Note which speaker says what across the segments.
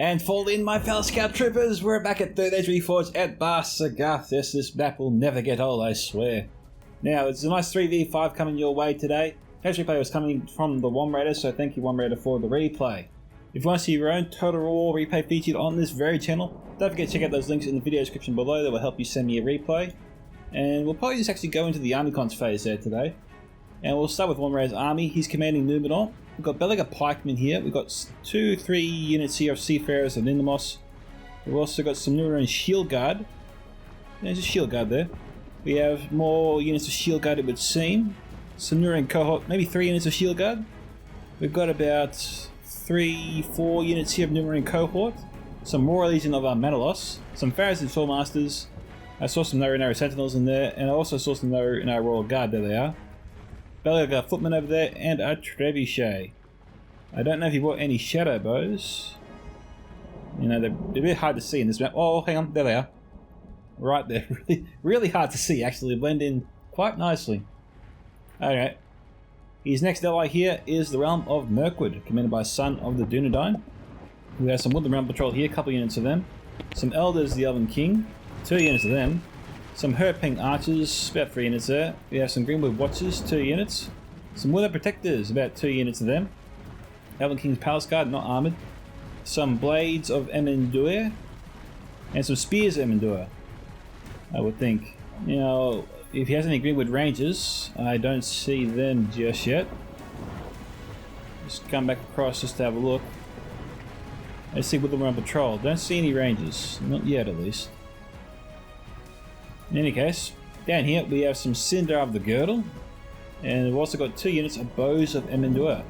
Speaker 1: And fall in, my fellow scout troopers. We're back at 3rd Days Reforged at Bhar Sagarth. Yes, this map will never get old, I swear. Now, it's a nice 3v5 coming your way today. Today's replay was coming from the One Raider, so thank you One Raider for the replay. If you want to see your own Total War replay featured on this very channel, don't forget to check out those links in the video description below. That will help you send me a replay. And we'll probably just actually go into the army cons phase there today. And we'll start with One Raider's army. He's commanding Numenor. We've got Belaga Pikemen here. We've got 3 units here of Seafarers and Ninamos. We've also got some Numenorian Shield Guard. There's a Shield Guard there. We have more units of Shield Guard, it would seem. Some Numenorian Cohort, maybe 3 units of Shield Guard. We've got about 3-4 units here of Numenorian Cohort. Some Royal Legion of Manalos. Some Pharaohs and Swordmasters. I saw some Nari Sentinels in there, and I also saw some Nari Royal Guard. There they are. Belaga Footmen over there, and a Trebuchet. I don't know if he brought any shadow bows. You know, they're a bit hard to see in this map. Oh, hang on, there they are. Right there, really hard to see actually, blend in quite nicely. Okay. His next ally here is the Realm of Mirkwood, commanded by Son of the Dunedain. We have some Woodland Realm Patrol here, a couple units of them. Some Elders, the Elven King, 2 units of them. Some Herping Archers, about 3 units there. We have some Greenwood Watchers, 2 units. Some Wither Protectors, about 2 units of them. Elven King's Palace Guard, not armoured. Some Blades of Emendur. And some Spears of Emendur, I would think. You know, if he has any Greenwood Rangers, I don't see them just yet. Just come back across just to have a look. Let's see Woodland Realm Patrol. Don't see any Rangers, not yet at least. In any case, down here we have some Cinder of the Girdle, and we've also got 2 units of Bows of Emendur.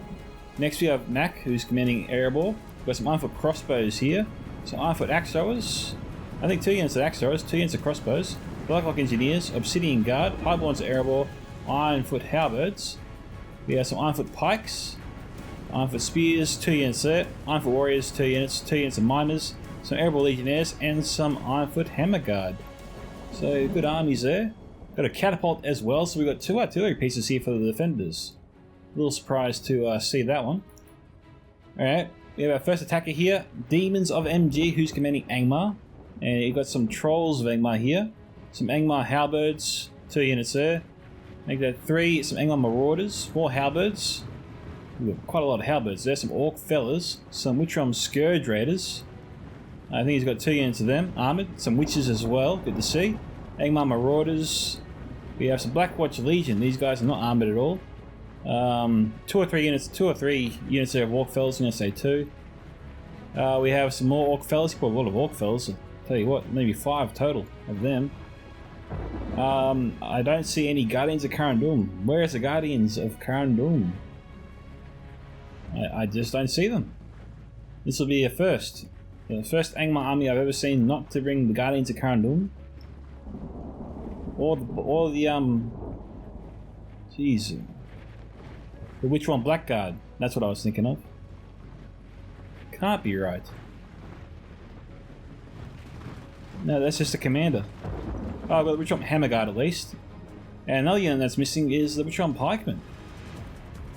Speaker 1: Next we have Mac, who's commanding Erebor. We've got some Ironfoot Crossbows here, some Ironfoot Axe Throwers, I think 2 units of Axe Throwers, 2 units of Crossbows, Blacklock Engineers, Obsidian Guard, Highborns of Erebor, Ironfoot Halberds. We have some Ironfoot Pikes, Ironfoot Spears, 2 units there, Ironfoot Warriors, 2 units, 2 units of Miners, some Erebor Legionnaires, and some Ironfoot Hammer Guard. So good armies there. Got a catapult as well, so we've got 2 artillery pieces here for the defenders. A little surprised to see that one. Alright, we have our first attacker here, Demons of MG, who's commanding Angmar. And you've got some Trolls of Angmar here. Some Angmar Halberds, 2 units there. Make that 3, some Angmar Marauders, 4 Halberds. We've got quite a lot of Halberds there, some Orc Fellers, some Witchram Scourge Raiders. I think he's got 2 units of them, armoured. Some Witches as well, good to see. Angmar Marauders. We have some Blackwatch Legion. These guys are not armoured at all. 2 or 3 units there of Orc Fellas, I'm going to say 2. We have some more Orc Fellas. Probably a lot of Orc Fellas. I'll tell you what, maybe 5 total of them. I don't see any Guardians of Carandum. Where is the Guardians of Carandum? I just don't see them. This will be a first. The first Angmar army I've ever seen not to bring the Guardians of Carandum. Or the jeez. The Witchram Blackguard. That's what I was thinking of. Can't be right. No, that's just a commander. Oh, I've got the Witchram Hammerguard at least. And another unit that's missing is the Witchram Pikemen.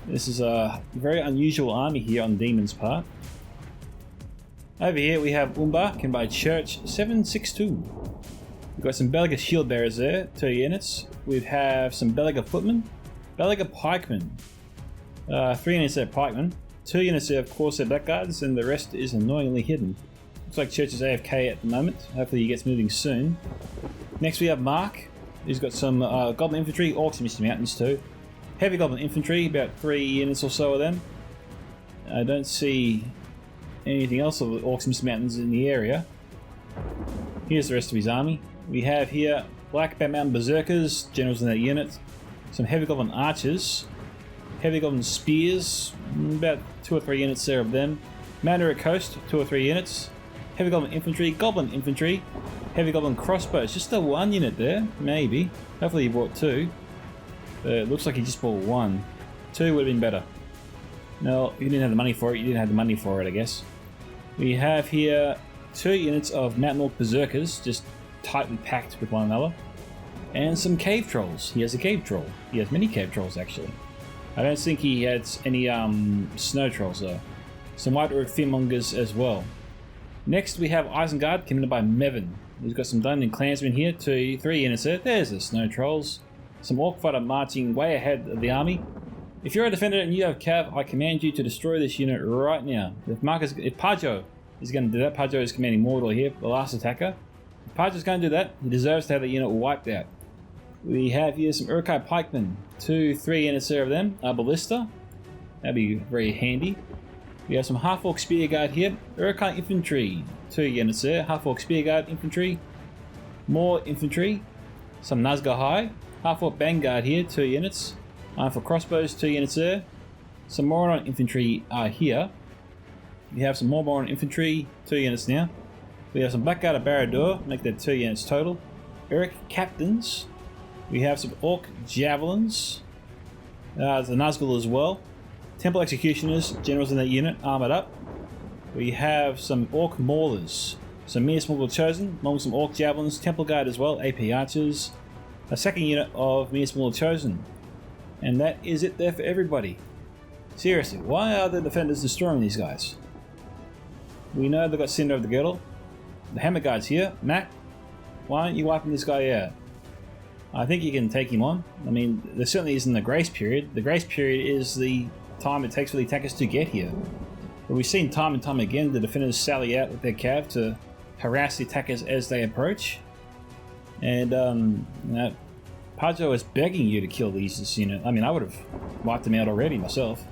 Speaker 1: This is a very unusual army here on Demon's part. Over here we have Umbar, commanded by Church 762. We've got some Belaga Shield Bearers there, 2 units. We have some Belaga Footmen, Belaga Pikemen, 3 units there of Pikemen, 2 units there of Corsair Blackguards, and the rest is annoyingly hidden. Looks like Church is AFK at the moment. Hopefully he gets moving soon. Next we have Mark. He's got some Goblin Infantry, Orcs and Misty Mountains too. Heavy Goblin Infantry, about 3 units or so of them. I don't see anything else of the Orcs and Misty Mountains in the area. Here's the rest of his army. We have here Black Bat Mountain Berserkers, generals in that unit. Some Heavy Goblin Archers. Heavy Goblin Spears, about 2 or 3 units there of them. Mandarin Coast, 2 or 3 units. Heavy Goblin Infantry, Goblin Infantry. Heavy Goblin Crossbows, just the 1 unit there, maybe. Hopefully he brought 2. It looks like he just bought 1. 2 would have been better. No, you didn't have the money for it. You didn't have the money for it, I guess. We have here 2 units of Mountain Orc Berserkers, just tightly packed with one another. And some Cave Trolls. He has a Cave Troll. He has many Cave Trolls, actually. I don't think he had any Snow Trolls, though. Some White Orc Fearmongers as well. Next we have Isengard, commanded by Mevin. He's got some Dungeon Clansmen here, 2, 3 units there. There's the Snow Trolls. Some Orc fighter marching way ahead of the army. If you're a defender and you have Cav, I command you to destroy this unit right now. If Pajo is going to do that, Pajo is commanding Mordor here, the last attacker. If Pajo's going to do that, he deserves to have the unit wiped out. We have here some Uruk-hai pikemen, 2, 3 units there of them, a ballista. That'd be very handy. We have some half-orc spear guard here, Uruk-hai infantry, 2 units there, half-orc spear guard infantry, more infantry, some Nazgûl, half-orc vanguard here, 2 units, iron for crossbows, 2 units there, some Moron infantry are here. We have some more Moron infantry, 2 units now. We have some Blackguard of Barad-dûr, make that 2 units total. Uruk captains. We have some Orc javelins, the Nazgûl as well. Temple executioners, generals in that unit, armored up. We have some Orc maulers, some Minas Morgul chosen, along with some Orc javelins, Temple guard as well, AP archers. A second unit of Minas Morgul chosen. And that is it there for everybody. Seriously, why are the defenders destroying these guys? We know they've got Cinder of the Girdle. The Hammer Guard's here. Matt, why aren't you wiping this guy out? I think you can take him on. I mean, there certainly isn't the grace period. The grace period is the time it takes for the attackers to get here. But we've seen time and time again the defenders sally out with their cav to harass the attackers as they approach. And, Pajo is begging you to kill this unit. I mean, I would have wiped him out already myself.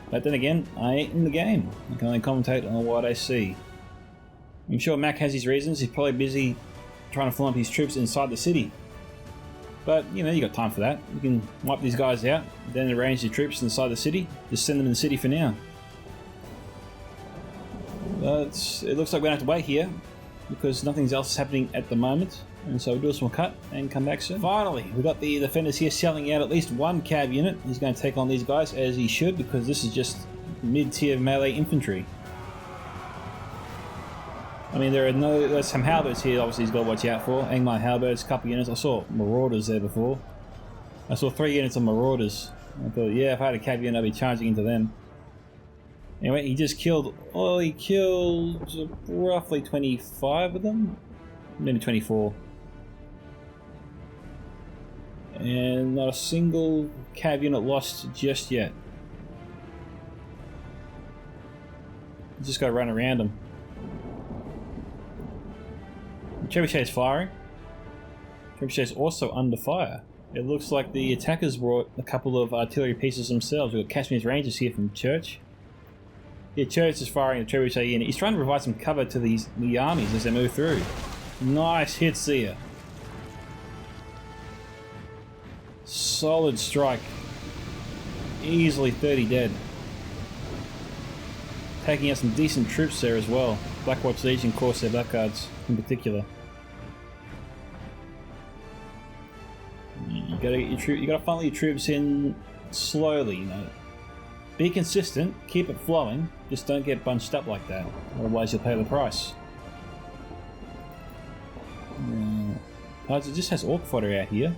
Speaker 1: But then again, I ain't in the game. I can only commentate on what I see. I'm sure Mac has his reasons. He's probably busy trying to flump his troops inside the city. But, you know, you got time for that. You can wipe these guys out, then arrange your troops inside the city. Just send them in the city for now. But it looks like we're going to have to wait here, because nothing else is happening at the moment. And so we'll do a small cut and come back soon. Finally, we've got the defenders here selling out at least one cav unit. He's going to take on these guys, as he should, because this is just mid-tier melee infantry. I mean, there's some halberds here, obviously he's got to watch out for. Angmar halberds, couple units. I saw marauders there before. I saw 3 units of marauders. I thought, yeah, if I had a cav unit, I'd be charging into them. Anyway, he killed roughly 25 of them. Maybe 24. And not a single cav unit lost just yet. You just got to run around them. Trebuchet's firing. Trebuchet's also under fire. It looks like the attackers brought a couple of artillery pieces themselves. We've got Kashmir's Rangers here from Church. Yeah, Church is firing the Trebuchet unit. He's trying to provide some cover to the armies as they move through. Nice hits there. Solid strike. Easily 30 dead. Taking out some decent troops there as well. Blackwatch Legion, Corsair Blackguards in particular. You gotta funnel your troops in slowly, you know. Be consistent, keep it flowing, just don't get bunched up like that. Otherwise you'll pay the price. It just has Orc fodder out here.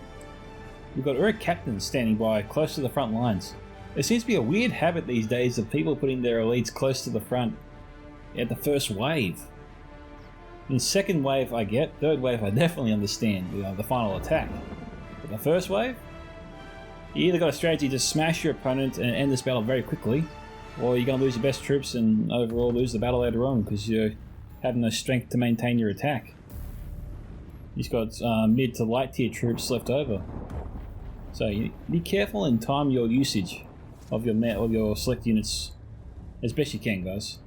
Speaker 1: We've got Uruk captains standing by, close to the front lines. There seems to be a weird habit these days of people putting their elites close to the front at the first wave. In second wave I get, third wave I definitely understand, you know, the final attack. But the first wave? You either got a strategy to smash your opponent and end this battle very quickly, or you're going to lose your best troops and overall lose the battle later on because you have no strength to maintain your attack. He's got mid to light tier troops left over. So you be careful and time your usage of your select units as best you can, guys.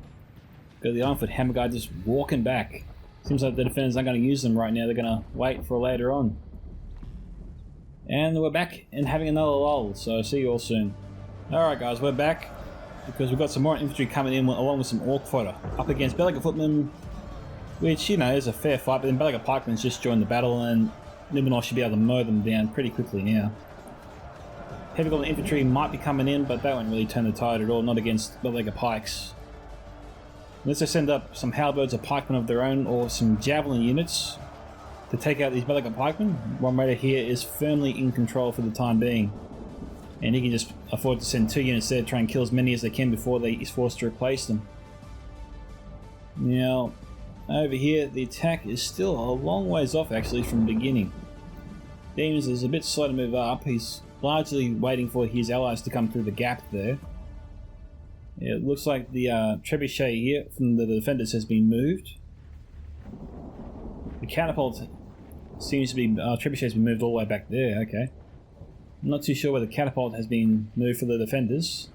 Speaker 1: Got the Ironfoot Hammer Guard just walking back. Seems like the defenders aren't going to use them right now. They're going to wait for later on. And we're back and having another lull, so see you all soon. Alright guys, we're back because we've got some more infantry coming in along with some Orc fodder. Up against Belaga Footmen, which, you know, is a fair fight, but then Belaga Pikemen's just joined the battle and Numenor should be able to mow them down pretty quickly now. Heavy Goblin infantry might be coming in, but that won't really turn the tide at all, not against Belaga Pikes. Unless they send up some halberds or pikemen of their own or some javelin units to take out these Belaga pikemen. One Raider here is firmly in control for the time being. And he can just afford to send 2 units there to try and kill as many as they can before he's forced to replace them. Now, over here, the attack is still a long ways off actually from the beginning. Demons is a bit slow to move up. He's largely waiting for his allies to come through the gap there. It looks like the trebuchet here from the defenders has been moved. The catapult seems to be... trebuchet has been moved all the way back there, okay. I'm not too sure where the catapult has been moved for the defenders.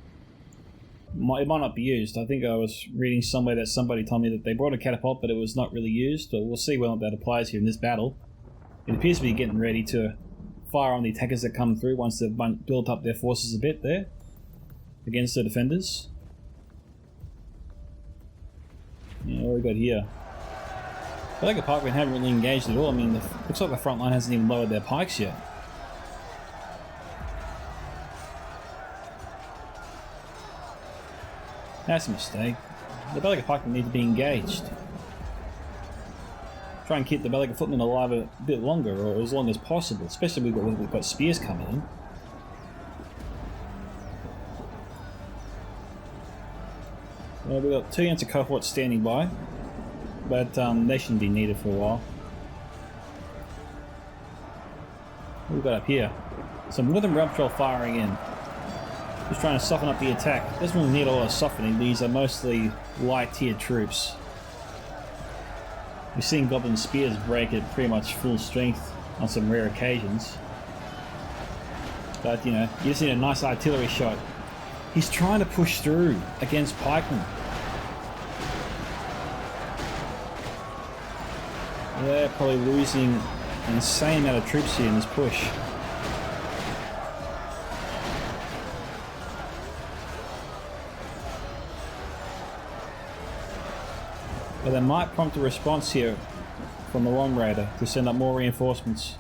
Speaker 1: It might not be used. I think I was reading somewhere that somebody told me that they brought a catapult but it was not really used. But we'll see whether that applies here in this battle. It appears to be getting ready to fire on the attackers that come through once they've built up their forces a bit there against the defenders. Yeah, what have we got here? I feel like the pikemen haven't really engaged at all. I mean, looks like the front line hasn't even lowered their pikes yet. That's a mistake. The Bellica pikemen need to be engaged. Try and keep the Bellica footmen alive a bit longer, or as long as possible, especially when we've got spears coming in. Well, we've got 2 units of cohorts standing by, but they shouldn't be needed for a while. What have we got up here? Some Northern Realm Patrol firing in. Just trying to soften up the attack. Doesn't really need a lot of softening. These are mostly light tier troops. We've seen Goblin Spears break at pretty much full strength on some rare occasions. But, you know, you just need a nice artillery shot. He's trying to push through against pikemen. They're probably losing an insane amount of troops here in this push. But they might prompt a response here from the Long Raider to send up more reinforcements.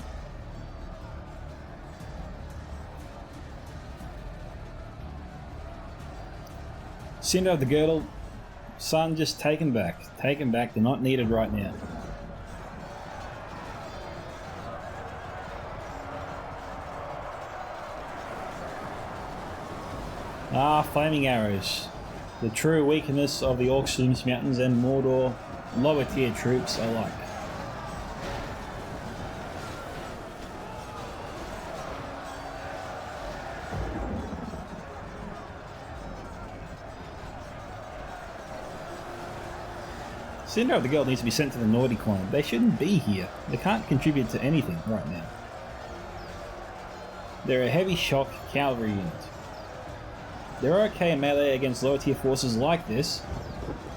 Speaker 1: Cinder of the Girdle, Sun, just take them back. Take them back, they're not needed right now. Ah, Flaming Arrows. The true weakness of the Orcslims Mountains and Mordor lower tier troops alike. Cinder of the Girl needs to be sent to the Naughty Corner. They shouldn't be here. They can't contribute to anything right now. They're a heavy shock cavalry unit. They're okay in melee against lower tier forces like this,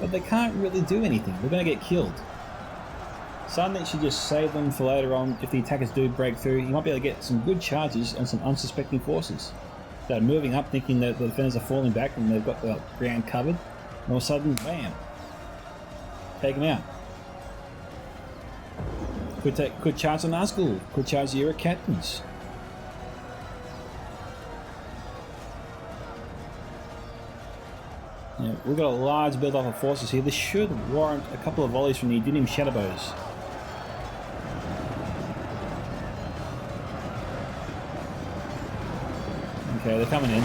Speaker 1: but they can't really do anything. They're going to get killed. Suddenly should just save them for later on if the attackers do break through. You might be able to get some good charges on some unsuspecting forces that are moving up thinking that the defenders are falling back and they've got the ground covered. And all of a sudden, bam! Take them out. Could charge on Nazgul, could charge the Era captains. Yeah, we've got a large build-up of forces here. This should warrant a couple of volleys from the Dinim Shadowbows. Okay, they're coming in.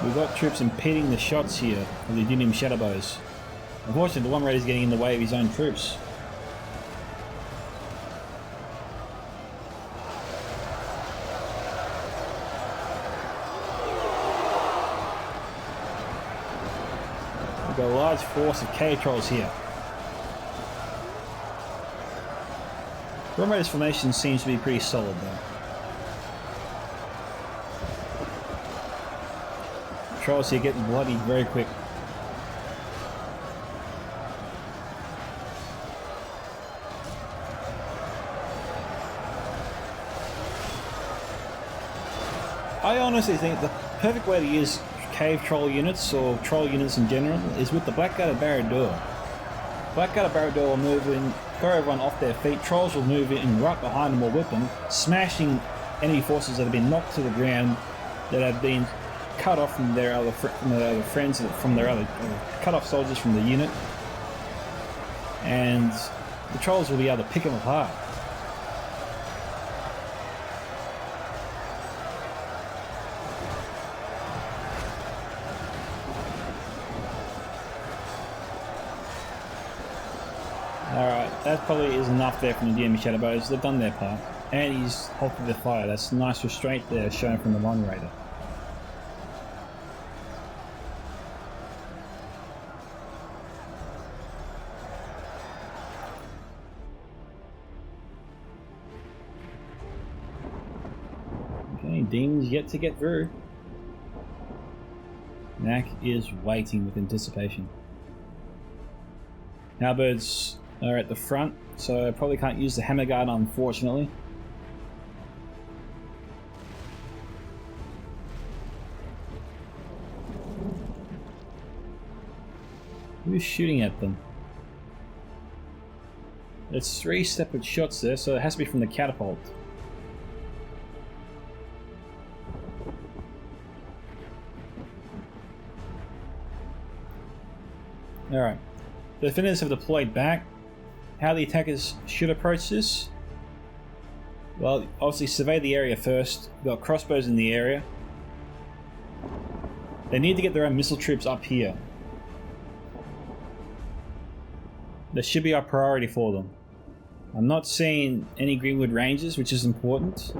Speaker 1: We've got troops impeding the shots here of the Dinim Shadowbows. Unfortunately, the One Raider is getting in the way of his own troops. We've got a large force of cave trolls here. One Raider's formation seems to be pretty solid though. Trolls here getting bloodied very quick. I honestly think the perfect way to use cave troll units, or troll units in general, is with the Blackguard of Barad-dûr. Blackguard of Barad-dûr will move in, throw everyone off their feet. Trolls will move in right behind them or whip them, smashing enemy forces that have been knocked to the ground, that have been cut off from their other friends, from their other cut off soldiers from the unit, and the trolls will be able to pick them apart. Alright, that probably is enough there from the enemy shadow bows. They've done their part. And he's halted the fire. That's nice restraint there shown from the moderator. Okay, demons yet to get through. Mac is waiting with anticipation. Halberds are at the front, so I probably can't use the hammer guard, unfortunately. Who's shooting at them? There's 3 separate shots there, so it has to be from the catapult. Alright. The defenders have deployed back. How the attackers should approach this? Well, obviously survey the area first. We've got crossbows in the area. They need to get their own missile troops up here. That should be our priority for them. I'm not seeing any Greenwood Rangers, which is important.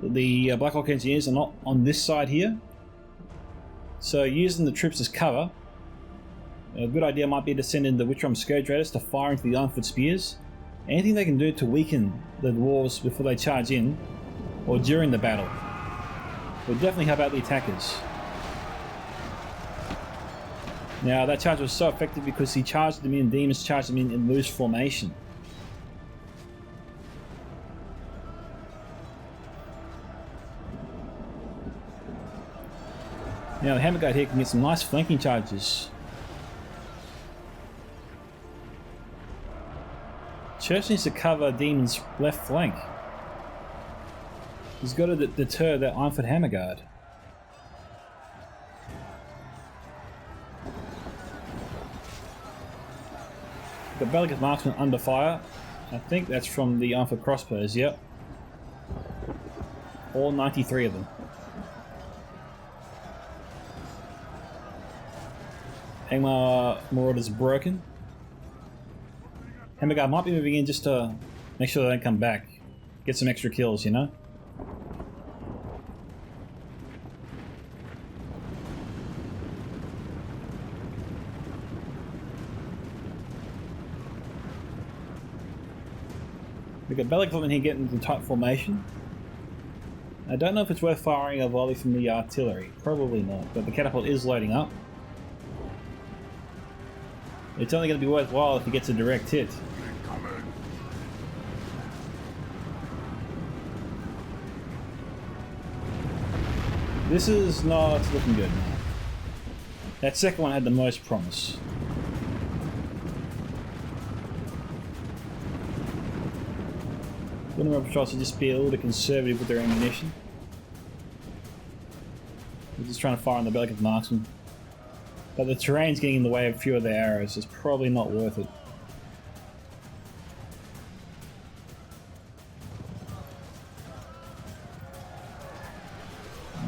Speaker 1: The Black Hawk Engineers are not on this side here. So using the troops as cover, a good idea might be to send in the Witchrum Scourge Raiders to fire into the Ironfoot Spears. Anything they can do to weaken the dwarves before they charge in, or during the battle, will definitely help out the attackers. Now that charge was so effective because he charged them in, demons charged them in loose formation. Now the hammer guard here can get some nice flanking charges. Church needs to cover Demon's left flank. He's got to deter that Ironfoot hammer guard. The Bellicate Marksman under fire. I think that's from the Ironfoot crossbows, yep. All 93 of them. Angmar Marauder's broken. Hammer guard might be moving in just to make sure they don't come back. Get some extra kills, you know? We've got Bellic Footman here getting into tight formation. I don't know if it's worth firing a volley from the artillery. Probably not, but the catapult is loading up. It's only going to be worthwhile if he gets a direct hit. This is not looking good. That second one had the most promise. One of our patrols should just be a little bit conservative with their ammunition. We're just trying to fire on the Bellicate Marksman. But the terrain's getting in the way of a few of their arrows, so it's probably not worth it.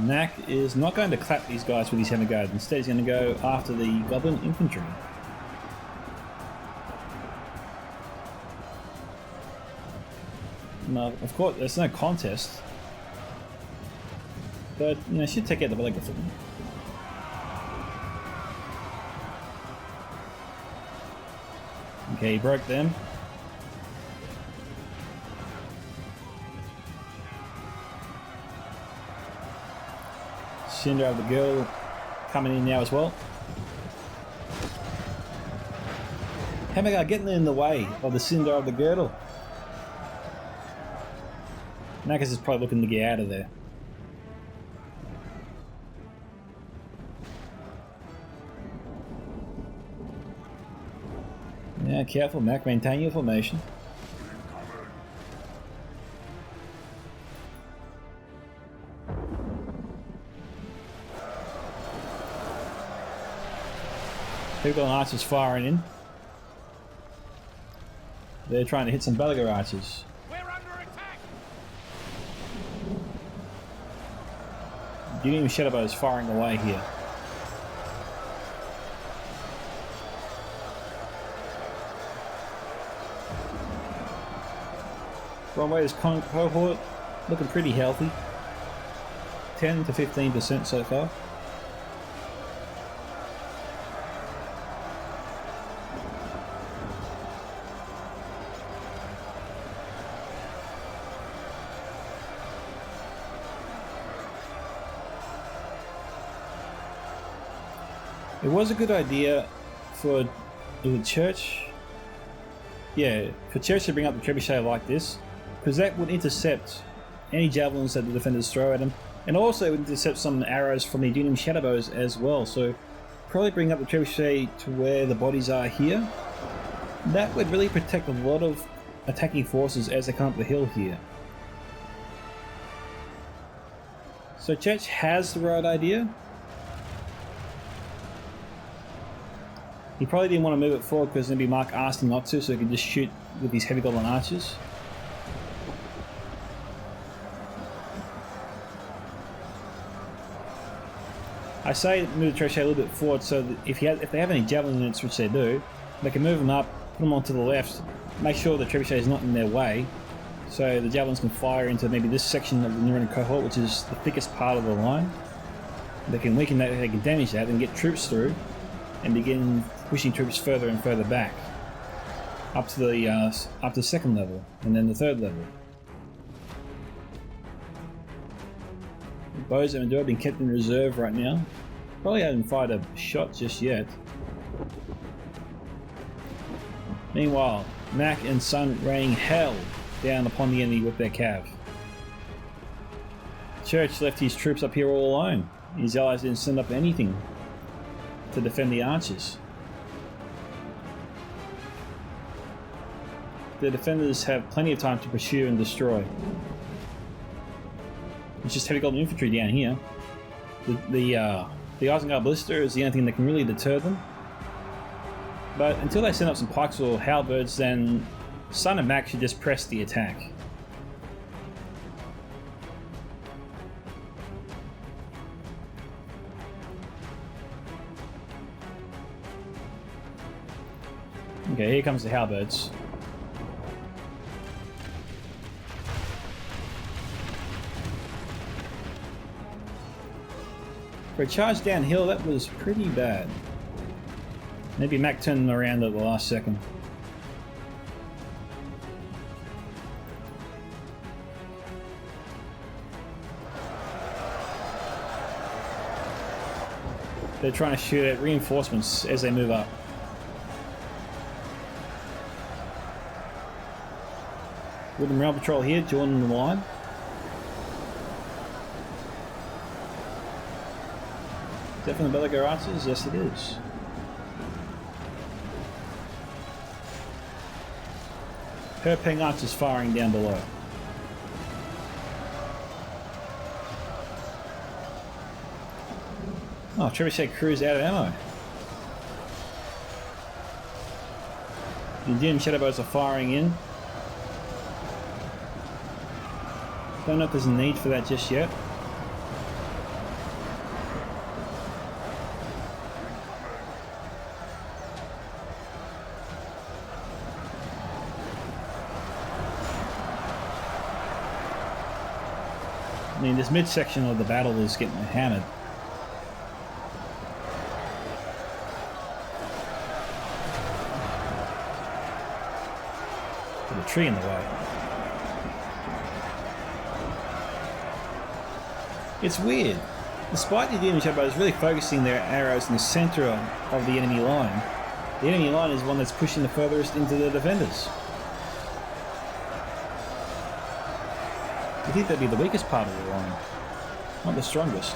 Speaker 1: Knack is not going to clap these guys with his hammer guard. Instead, he's going to go after the Goblin Infantry. Now, of course, there's no contest. But, you know, should take out the Bellicate Footman. Okay, he broke them. Cinder of the Girl coming in now as well. Hammer guard getting in the way of the Cinder of the Girdle. Nakas is probably looking to get out of there. Yeah, careful, Mac. Maintain your formation. People on archers firing in. They're trying to hit some Belagar archers.
Speaker 2: We're under attack.
Speaker 1: Union Shadowbow is firing away here. Runway's cohort looking pretty healthy. 10 to 15% so far. It was a good idea for the church. Yeah, for church to bring up the trebuchet like this, because that would intercept any javelins that the defenders throw at him, and also would intercept some arrows from the Unium Shadowbows as well. So probably bring up the trebuchet to where the bodies are here. That would really protect a lot of attacking forces as they come up the hill here. So church has the right idea. He probably didn't want to move it forward because maybe Mark asked him not to, so he could just shoot with these heavy goblin archers. I say move the trebuchet a little bit forward so that if they have any javelin units, which they do, they can move them up, put them onto the left, make sure the trebuchet is not in their way, so the javelins can fire into maybe this section of the Neuron cohort, which is the thickest part of the line. They can weaken that, they can damage that, and get troops through, and begin pushing troops further and further back, up to the second level, and then the third level. The bows and Endure have been kept in reserve right now. Probably haven't fired a shot just yet. Meanwhile, Mac and Sun raining hell down upon the enemy with their cav. Church left his troops up here all alone. His allies didn't send up anything to defend the archers. The defenders have plenty of time to pursue and destroy. It's just heavy golden infantry down here. The Isengard Ballista is the only thing that can really deter them. But until they send up some pikes or halberds, then Sun and Mac should just press the attack. Okay, here comes the halberds. For a charge downhill, that was pretty bad. Maybe Mac turned them around at the last second. They're trying to shoot at reinforcements as they move up. Wooden Rail Patrol here, joining the line. Is that from the Belagar Archers? Yes, it is. Herpeng Archers firing down below. Oh, Trebuchet crew's out of ammo. The Indian Shadowbows are firing in. Don't know if there's a need for that just yet. I mean, this midsection of the battle is getting hammered. With a tree in the way. It's weird. Despite the Demon Shadowbows really focusing their arrows in the center of the enemy line, the enemy line is one that's pushing the furthest into the defenders. I think that'd be the weakest part of the line, not the strongest.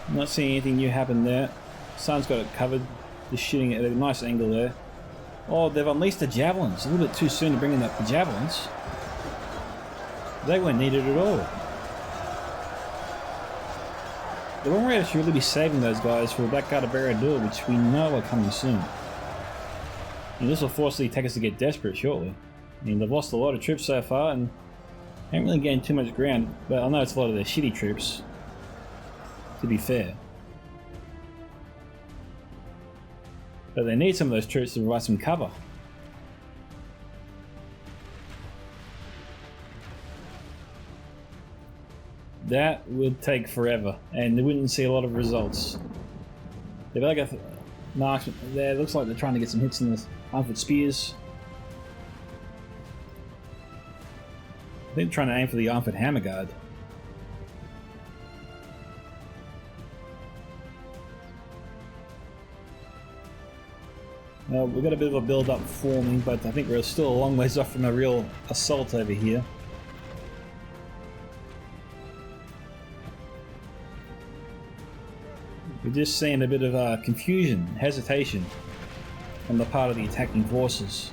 Speaker 1: I'm not seeing anything new happen there. Sun's got it covered, just shooting at a nice angle there. Oh, they've unleashed the javelins. A little bit too soon to bring in the javelins. They weren't needed at all. The Long Raiders should really be saving those guys for Blackguard of Barad-dûr, which we know are coming soon. And this will force the attackers to get desperate shortly. I mean, they've lost a lot of troops so far and haven't really gained too much ground, but I know it's a lot of their shitty troops, to be fair. But they need some of those troops to provide some cover. That would take forever, and they wouldn't see a lot of results. They've got like a marksman there. Looks like they're trying to get some hits in the armed spears. I think they're trying to aim for the armed hammer guard. We've got a bit of a build-up forming, but I think we're still a long ways off from a real assault over here. We're just seeing a bit of confusion, hesitation on the part of the attacking forces.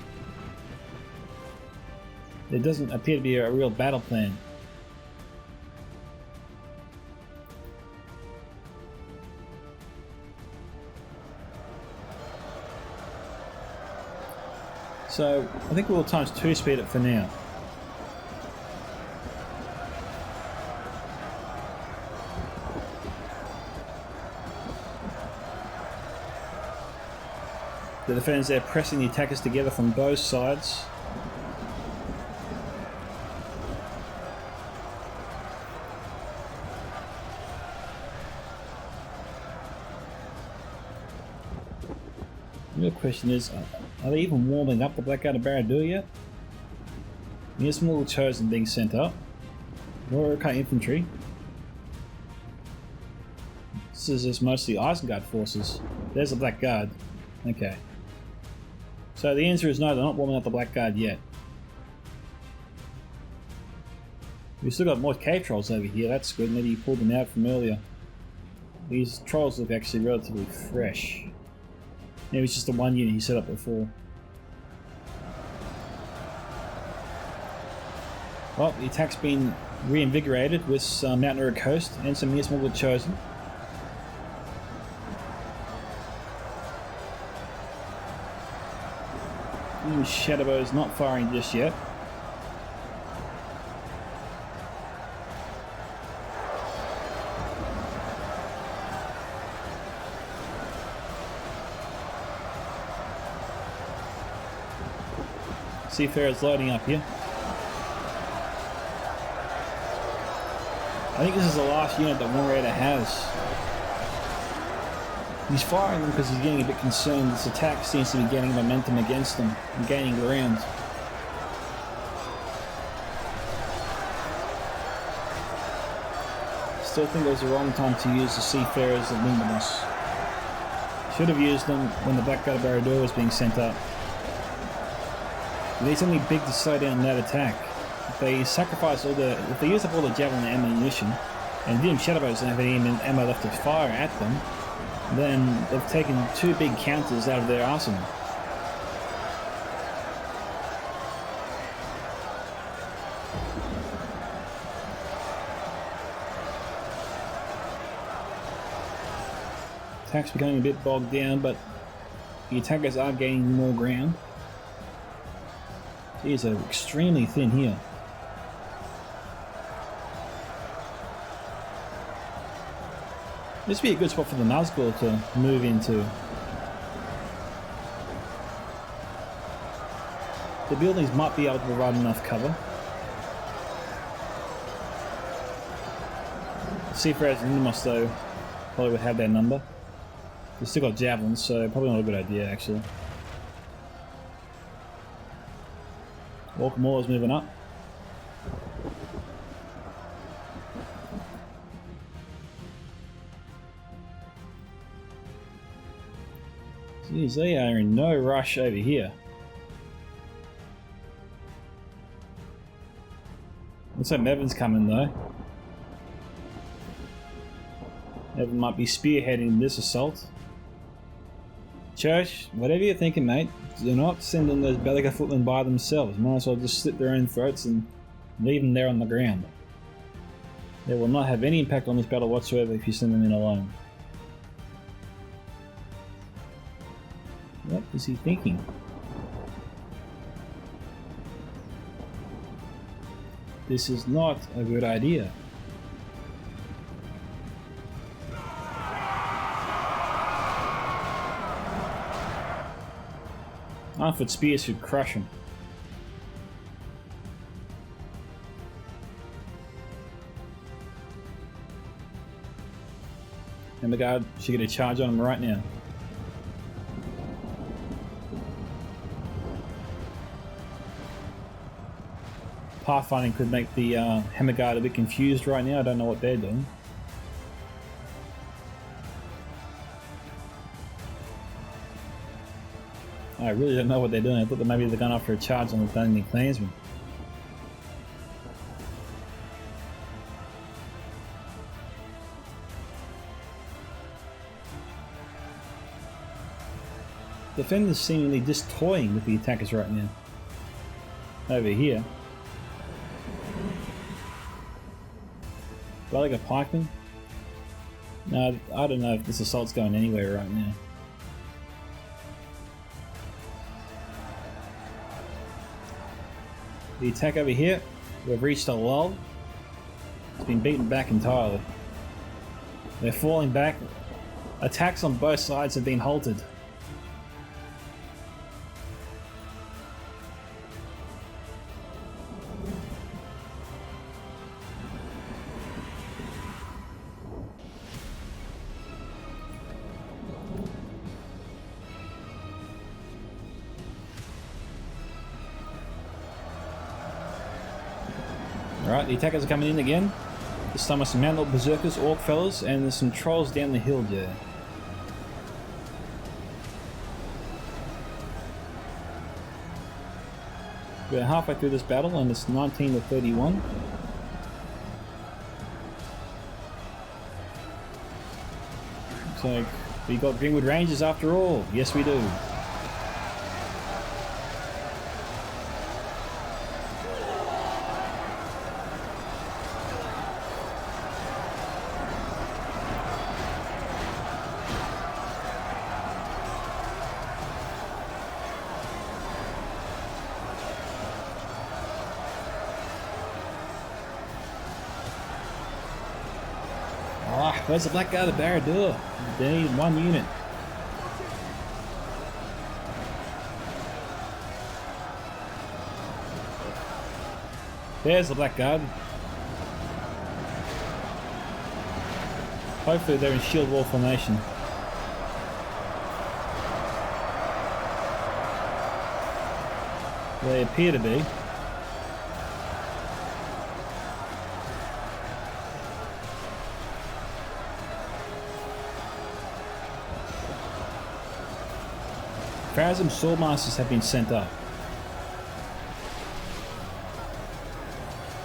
Speaker 1: There doesn't appear to be a real battle plan. So I think we'll times 2 speed it for now. The defenders there pressing the attackers together from both sides. The real question is, are they even warming up the Blackguard of Barad-dûr yet? Here's some little chosen being sent up. More okay infantry. This is just mostly Isengard forces. There's the Blackguard. Okay. So the answer is no, they're not warming up the Blackguard yet. We've still got more cave trolls over here, that's good. Maybe you pulled them out from earlier. These trolls look actually relatively fresh. Maybe it's just the one unit he set up before. Well, the attack's been reinvigorated with some Mount Uruk Host and some Mirs Morgul Chosen. Shadowbow's not firing just yet. Seafarer's loading up here. I think this is the last unit that Long Raider has. He's firing them because he's getting a bit concerned. This attack seems to be gaining momentum against them and gaining ground. Still think it was the wrong time to use the Seafarers as Luminous. Should have used them when the Blackguard of Barad-dûr was being sent up. They need something big to slow down that attack. If they sacrifice if they use up all the javelin and ammunition, and Dim Shadowbows don't have any ammo left to fire at them, then they've taken 2 big counters out of their arsenal. Attack's becoming a bit bogged down, but the attackers are gaining more ground. These are extremely thin here. This would be a good spot for the Nazgul to move into. The buildings might be able to provide enough cover. Seafarers and Lumos though probably would have their number. They've still got javelins, so probably not a good idea actually. Walker-Moore's moving up. Jeez, they are in no rush over here. Looks like Mevin's coming though. Mevin might be spearheading this assault. Church, whatever you're thinking, mate, do not send in those Bellica footmen by themselves. Might as well just slit their own throats and leave them there on the ground. They will not have any impact on this battle whatsoever if you send them in alone. What is he thinking? This is not a good idea. Armfoot spears should crush him. Hammerguard should get a charge on him right now. Pathfinding could make the Hammerguard a bit confused right now. I don't know what they're doing. I really don't know what they're doing. I thought that maybe they're going after a charge on the Dungeon Clansmen. Defenders seemingly just toying with the attackers right now. Over here. Do I like a pikeman? No, I don't know if this assault's going anywhere right now. The attack over here, we've reached a lull. It's been beaten back entirely. They're falling back. Attacks on both sides have been halted. Alright, the attackers are coming in again. This time with some mounted berserkers, orc fellas, and there's some trolls down the hill there. We're halfway through this battle and it's 19 to 31. Looks like we got Greenwood Rangers after all. Yes, we do. Where's the Black Guard of Barad-dûr? They need one unit. There's the Black Guard. Hopefully they're in shield wall formation. They appear to be. Pharazim Swordmasters have been sent up.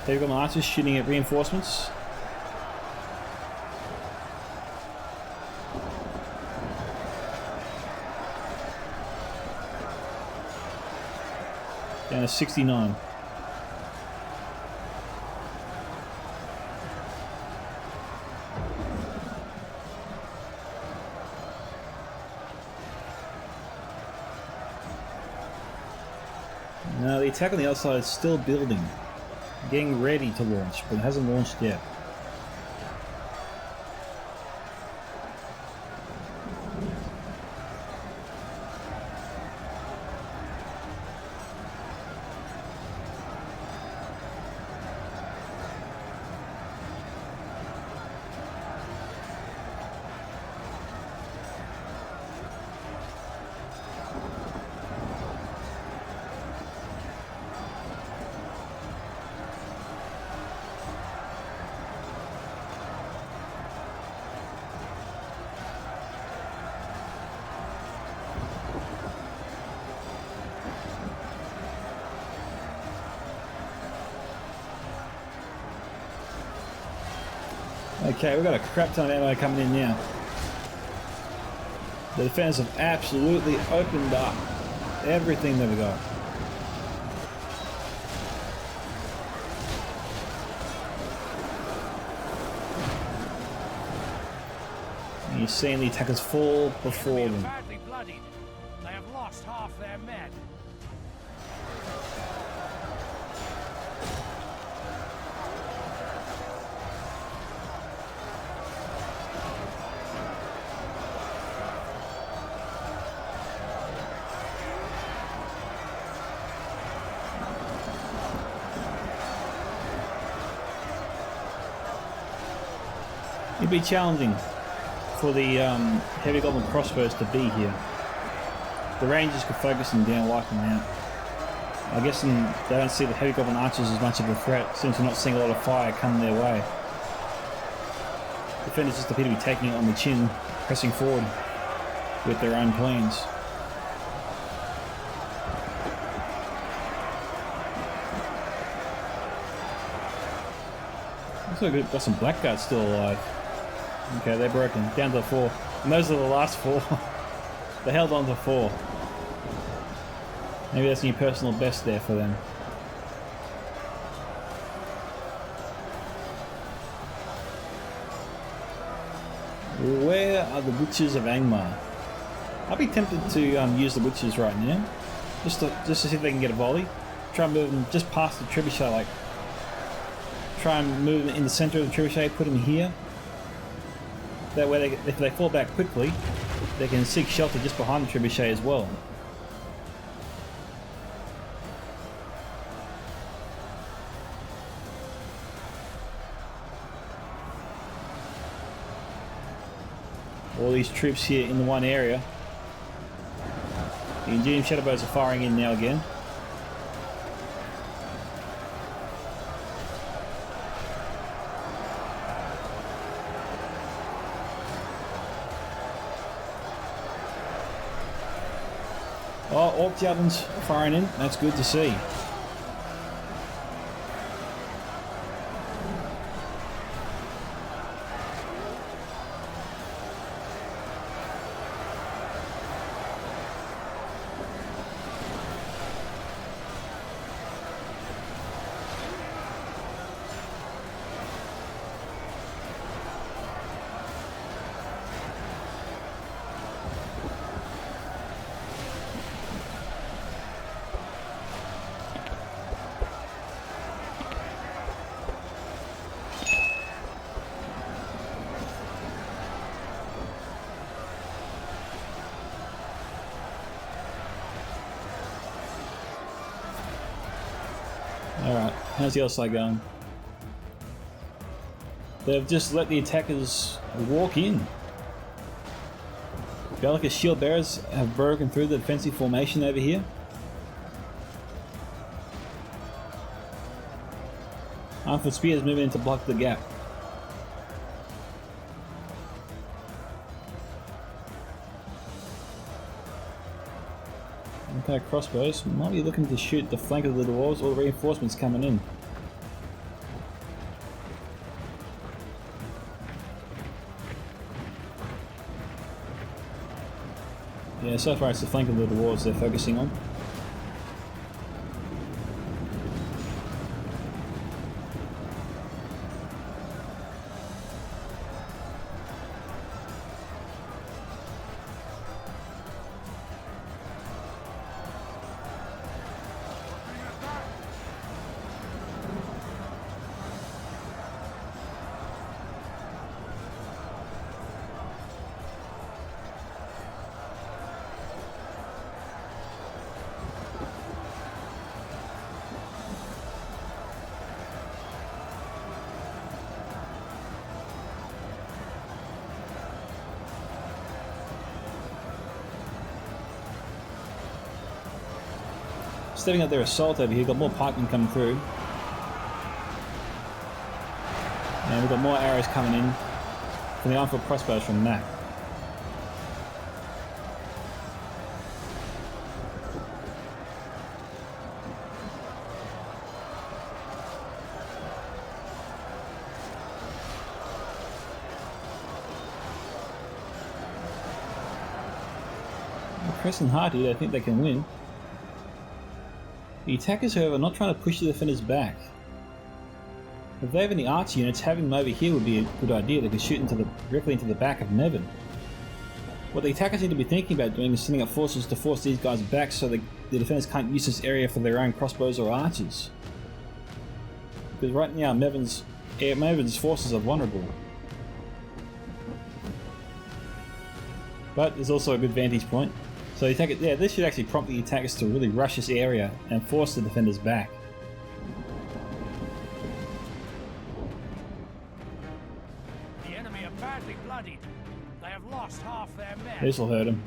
Speaker 1: They've got archers shooting at reinforcements. Down to 69. Now the attack on the other side is still building, getting ready to launch, but it hasn't launched yet. Okay, we've got a crap ton of ammo coming in now. The defenders have absolutely opened up everything they've got. And you're seeing the attackers fall before them.
Speaker 2: Badly bloodied. They have lost half their men.
Speaker 1: It'd be challenging for the heavy goblin crossbows to be here. The rangers could focus them down, wipe them out. I guess they don't see the heavy goblin archers as much of a threat, since we're not seeing a lot of fire come their way. Defenders just appear to be taking it on the chin, pressing forward with their own plans. Looks like we've got some blackguards still alive. Okay, they're broken. Down to 4. And those are the last 4. They held on to 4. Maybe that's your personal best there for them. Where are the Witches of Angmar? I'd be tempted to use the Witches right now. Just to see if they can get a volley. Try and move them just past the trebuchet, like... Try and move them in the center of the trebuchet, put them here. That way, if they fall back quickly, they can seek shelter just behind the trebuchet as well. All these troops here in the one area. The Enduring Shadowbows are firing in now again. Oh, Orc Javelins firing in. That's good to see. Alright, how's the other side going? They've just let the attackers walk in. Bellicus shield bearers have broken through the defensive formation over here. Armfoot spears moving in to block the gap. Okay, crossbows might be looking to shoot the flank of the dwarves or the reinforcements coming in. Yeah, so far it's the flank of the dwarves they're focusing on. Stepping up their assault over here, got more pikemen coming through. And we've got more arrows coming in from the Armfoot crossbows from that. They're pressing hard here, I think they can win. The attackers, however, are not trying to push the defenders back. If they have any archer units, having them over here would be a good idea. They could shoot directly into the back of Nevin. What the attackers need to be thinking about doing is sending up forces to force these guys back so the defenders can't use this area for their own crossbows or archers. Because right now Mevin's forces are vulnerable. But there's also a good vantage point. So you take it, yeah, this should actually prompt the attackers to really rush this area and force the defenders back.
Speaker 2: The enemy are badly bloodied. They have lost half their men.
Speaker 1: This will hurt them.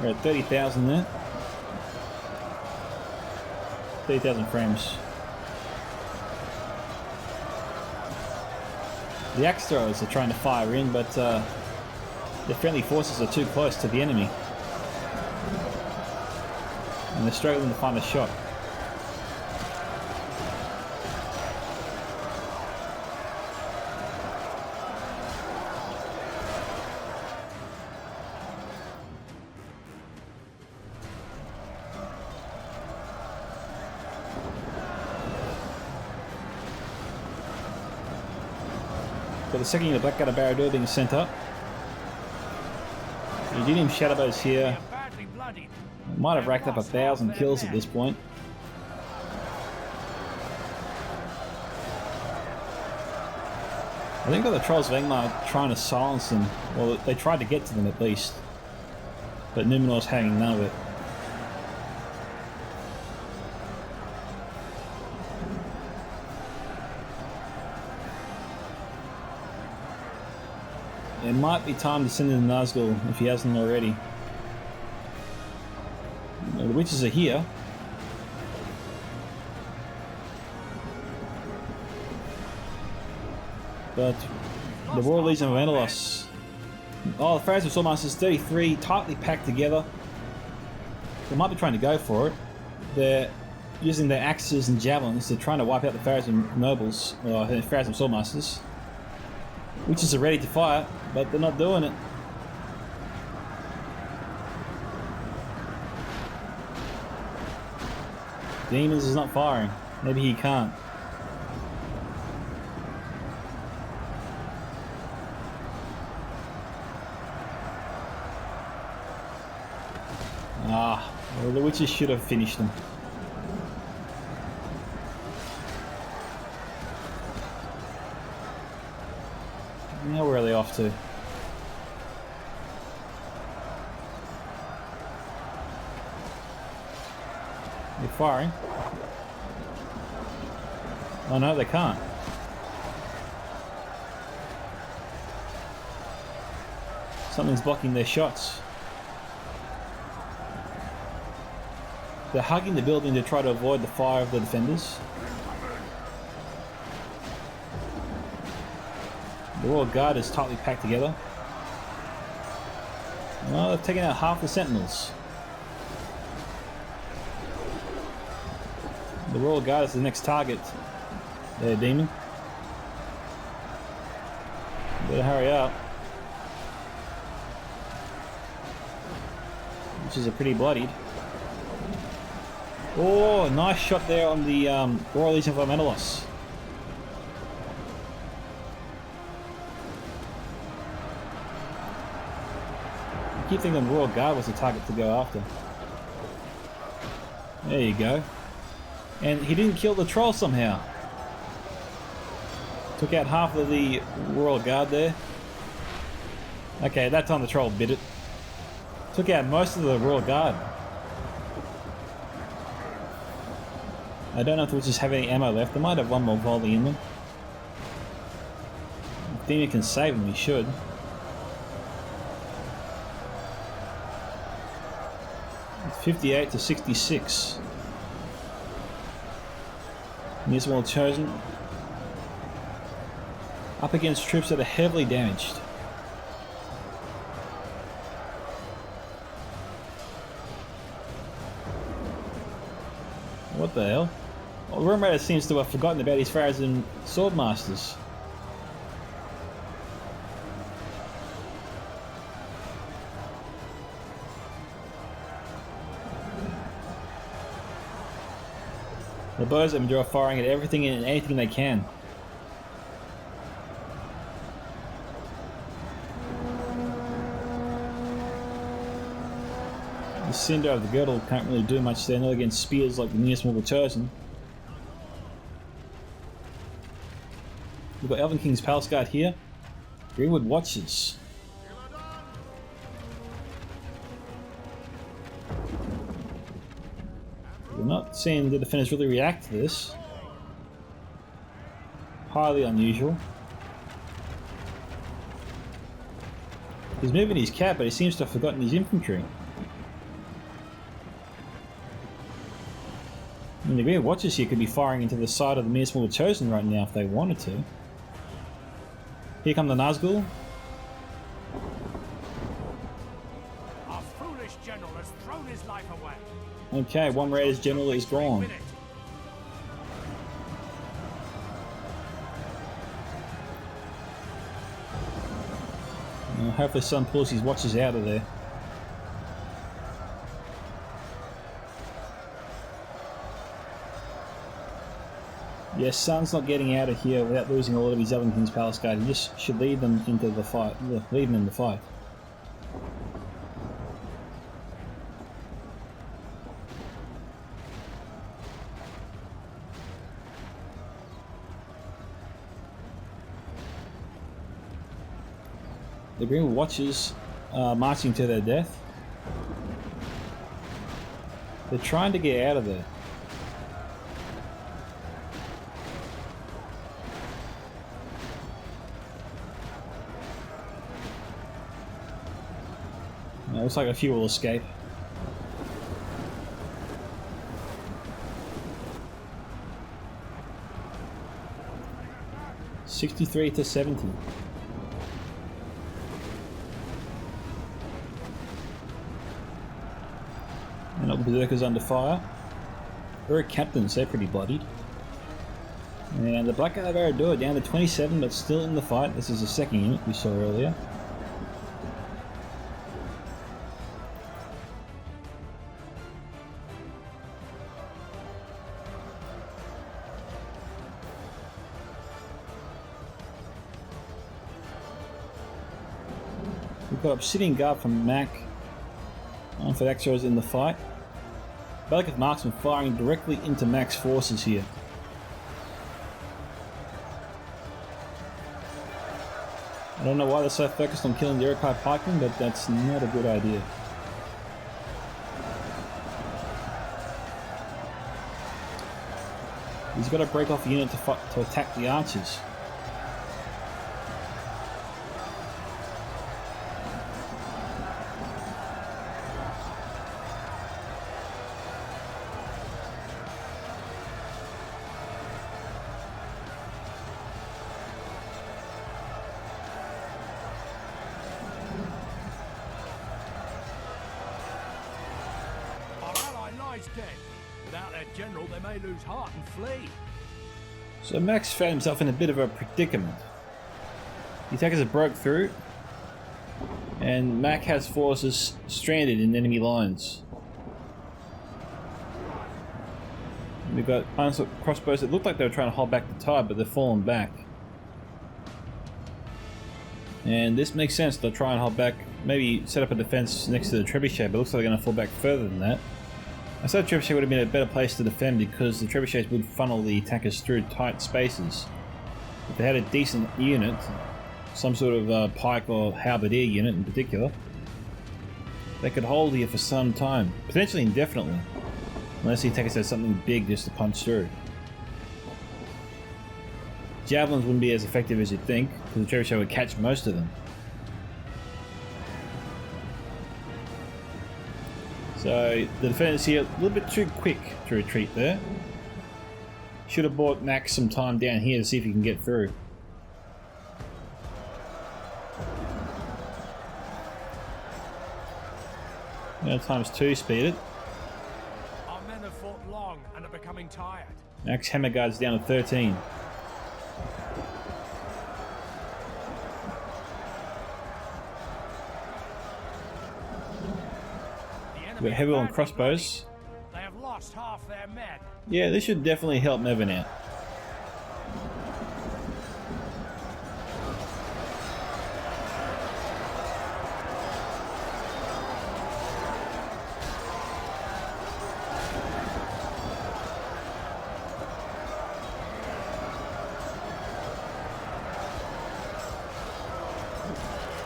Speaker 1: We're at 30,000 there. 30,000 frames. The axe throwers are trying to fire in, but the friendly forces are too close to the enemy. And they're struggling to find a shot. Got the second unit of Blackguard Barradur being sent up. Eugenium Shadowbows here. Might have racked up 1,000 kills at this point. I think that the Trolls of Angmar are trying to silence them. Well, they tried to get to them at least. But Numenor's having none of it. It might be time to send in Nazgul if he hasn't already. The witches are here. But the Royal Legion of Andalos. Oh, the Pharaohs of Swordmasters 33, tightly packed together. They might be trying to go for it. They're using their axes and javelins. They're trying to wipe out the Pharaohs and Nobles, or the Pharaohs of Swordmasters. Witches are ready to fire, but they're not doing it. Demons is not firing. Maybe he can't. Ah, well, the witches should have finished them. Now where are they off to? They're firing. Oh no, they can't. Something's blocking their shots. They're hugging the building to try to avoid the fire of the defenders. The Royal Guard is tightly packed together. Well, they've taken out half the sentinels. The Royal Guard is the next target. There, Demon. Better hurry up. Which is a pretty bloodied. Oh, nice shot there on the Royal Legion of Andalos. I keep thinking the Royal Guard was the target to go after. There you go. And he didn't kill the troll somehow. Took out half of the Royal Guard there. Okay, that time the troll bit it. Took out most of the Royal Guard. I don't know if we'll just have any ammo left. They might have one more volley in them. If Demon can save them, he should. It's 58 to 66. And here's Well Chosen. Up against troops that are heavily damaged. What the hell? Well, Room Raider seems to have forgotten about his Farazan Swordmasters. The birds of Endure are firing at everything and anything they can. The Cinder of the Girdle can't really do much there, not against spears like the Neosmall the Chosen. We've got Elven King's Palace Guard here. Greenwood Watchers. We're not seeing the defenders really react to this. Highly unusual. He's moving his cat, but he seems to have forgotten his infantry. I mean, the Green Watchers here could be firing into the side of the Neosmall the Chosen right now if they wanted to. Here come the Nazgul.
Speaker 2: Our foolish general has thrown his life away.
Speaker 1: Okay, one Raiders general is gone. Hopefully Sun pulls his Watchers out of there. Yes, Sun's not getting out of here without losing a lot of his Elven King's Palace Guard. He just should lead them into the fight. Lead them in the fight. The Green Watchers are marching to their death. They're trying to get out of there. Looks like a few will escape. $63 to $70. And up the Berserkers under fire. We're captains, they're pretty bloodied. And the Black Guard of Arador down to 27, but still in the fight. This is the second unit we saw earlier. We've got Obsidian Guard from Mac. For Axos in the fight. Bellicate Marksman firing directly into Mac's forces here. I don't know why they're so focused on killing the Iroquois pikemen, but that's not a good idea. He's got to break off a unit to attack the archers.
Speaker 2: Dead. Without their general, they may lose heart and flee.
Speaker 1: So Max found himself in a bit of a predicament. The attackers have broke through, and Mac has forces stranded in enemy lines. We've got unswept crossbows that look like they were trying to hold back the tide, but they've fallen back. And this makes sense. They'll try and hold back, maybe set up a defense next to the trebuchet, but it looks like they're going to fall back further than that. I said the trebuchet would have been a better place to defend because the trebuchets would funnel the attackers through tight spaces. If they had a decent unit, some sort of pike or halberdier unit in particular, they could hold here for some time, potentially indefinitely, unless the attackers had something big just to punch through. Javelins wouldn't be as effective as you'd think, because the trebuchet would catch most of them. So the defenders here a little bit too quick to retreat there. Should have bought Max some time down here to see if he can get through. Now times 2 speed it.
Speaker 2: Our men have fought long and are becoming becoming tired.
Speaker 1: Max Hammer Guard's down to 13. We've got heavy on crossbows.
Speaker 2: They have lost half their men.
Speaker 1: Yeah, this should definitely help Mervyn out.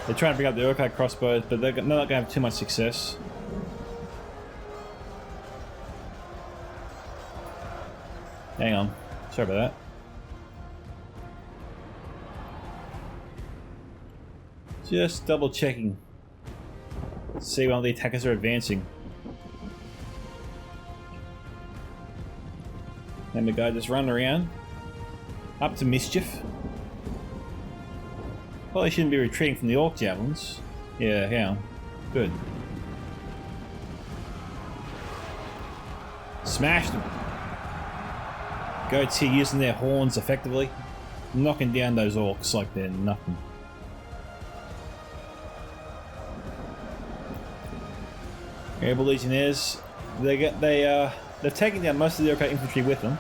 Speaker 1: They're trying to bring up the Urquhart crossbows, but they're not going to have too much success. Hang on. Sorry about that. Just double checking. See while the attackers are advancing. And the guy just running around. Up to mischief. Well, they shouldn't be retreating from the orc javelins. Yeah. Good. Smashed them. Goats here using their horns effectively. Knocking down those orcs like they're nothing. Airborne Legionnaires, they've taken down most of the Urquhart infantry with them.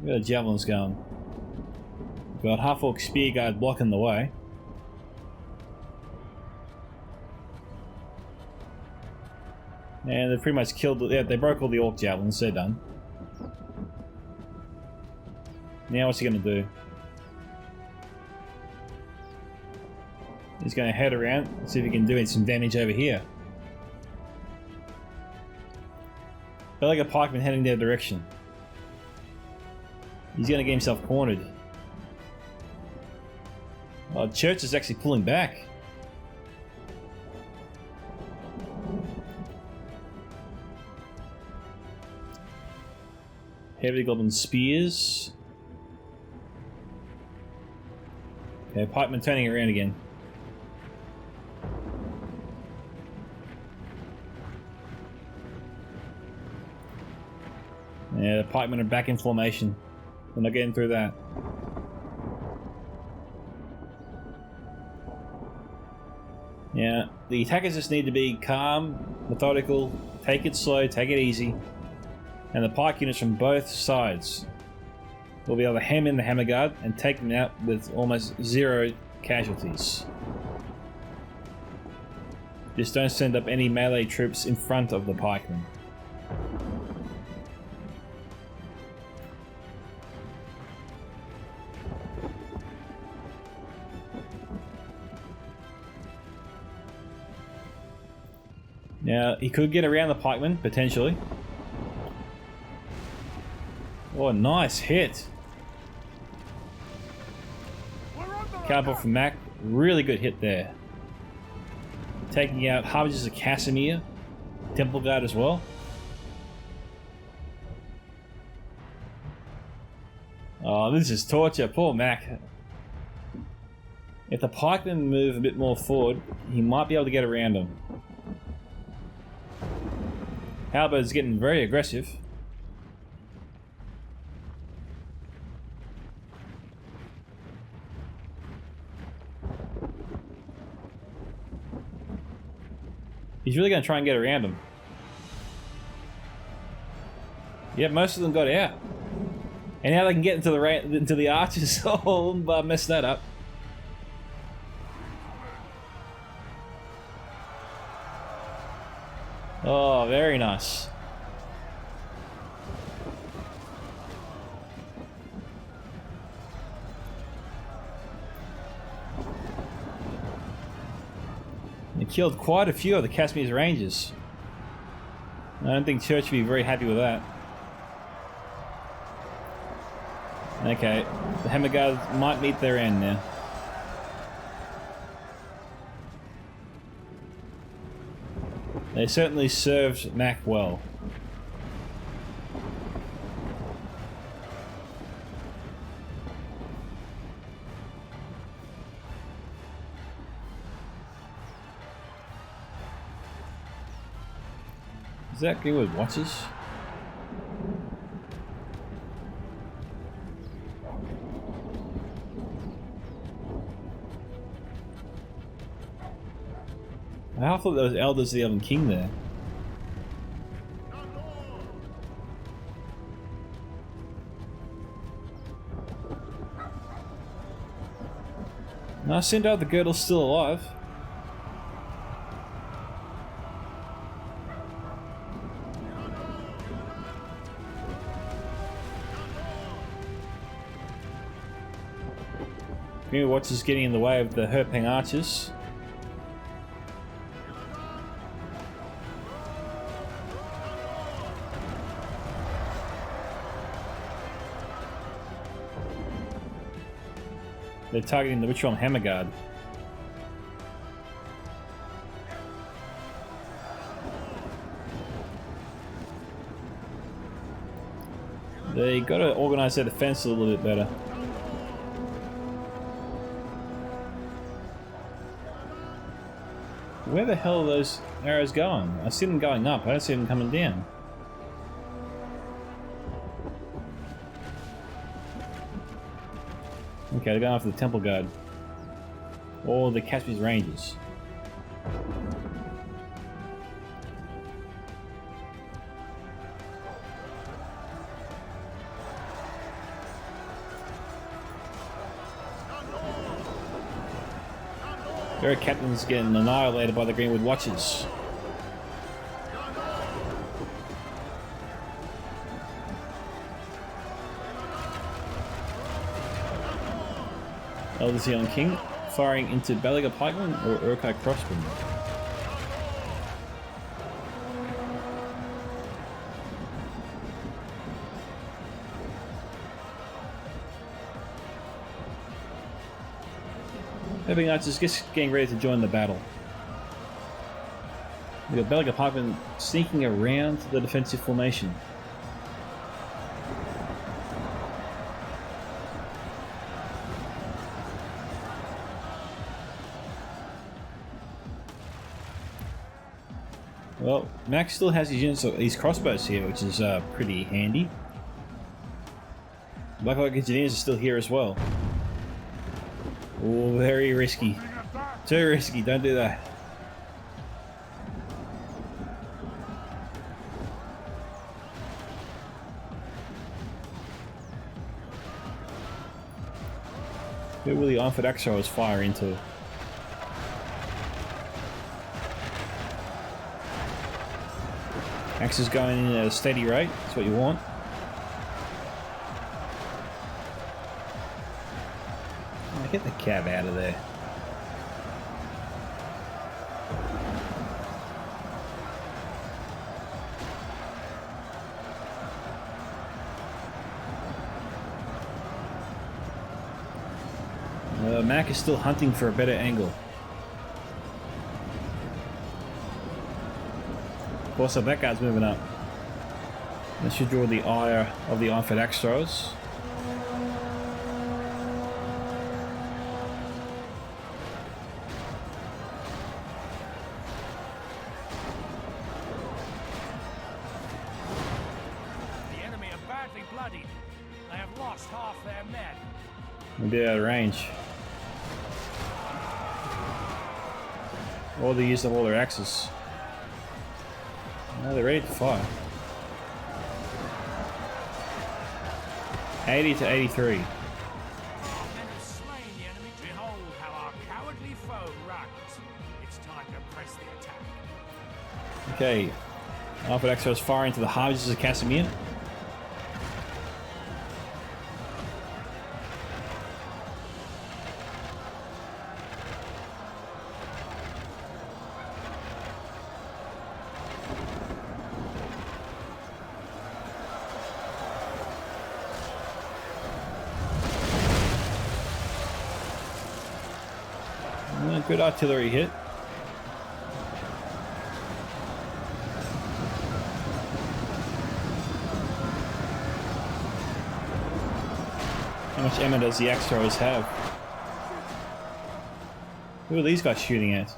Speaker 1: Where the javelins going? Got half orc spear guard blocking the way. And they've pretty much killed. Yeah, they broke all the orc javelins. They're done. Now what's he going to do? He's going to head around and see if he can do some damage over here. Feel like a pikeman heading their direction. He's going to get himself cornered. Oh, Church is actually pulling back. Heavy goblin spears. Okay, pikeman turning around again. Yeah, the pikemen are back in formation. We're not getting through that. Yeah, the attackers just need to be calm, methodical, take it slow, take it easy. And the pike units from both sides will be able to hem in the hammer guard and take them out with almost zero casualties. Just don't send up any melee troops in front of the pikemen. Now, he could get around the pikemen, potentially. Oh, nice hit. Counterpart from Mac, really good hit there. Taking out Harbingers of Casimir, Temple Guard as well. Oh, this is torture, poor Mac. If the pikemen move a bit more forward, he might be able to get around them. Halbert's getting very aggressive. He's really going to try and get around him. Yep, most of them got out. And now they can get into the archers. Oh, messed that up. Oh, very nice. They killed quite a few of the Casimir's Rangers. I don't think Church would be very happy with that. Okay, the Hammer Guards might meet their end now. They certainly served Mac well. Is that good with watches? I thought there was elders of the Elven King there. No, send out the girdle's still alive. Green Watch is getting in the way of the Herping archers. They're targeting the Ritual Hammer Guard. They got to organize their defense a little bit better. Where the hell are those arrows going? I see them going up, I don't see them coming down. Okay, they're going after the Temple Guard. Or the Caspian's Rangers. Their captain's getting annihilated by the Greenwood Watchers. Elder Zeon King firing into Balaga Pikeman or Urkai Crossbow. Herping archers just getting ready to join the battle. We got Balaga Pikeman sneaking around the defensive formation. Well, Max still has his units, these crossbows here, which is pretty handy. Blackhawk Engineers are still here as well. Oh, very risky. Too risky, don't do that. Who will the Armford Axos fire into? Axe is going in at a steady rate, that's what you want. Oh, get the cab out of there. Mac is still hunting for a better angle. Also, that guy's moving up. That should draw the ire of the Armford Axe Throwers.
Speaker 2: The enemy are badly bloodied. They have lost half their men.
Speaker 1: We'll be out of range. Or they used up all their axes. Now they're ready to fire. 80 to 83.
Speaker 2: Our men have slain the enemy. Behold how our cowardly foe runs. It's time to press the attack.
Speaker 1: Okay. Armford Axos is firing to the Harvesters of Casimir. Good artillery hit. How much ammo does the axe throwers have? Who are these guys shooting at?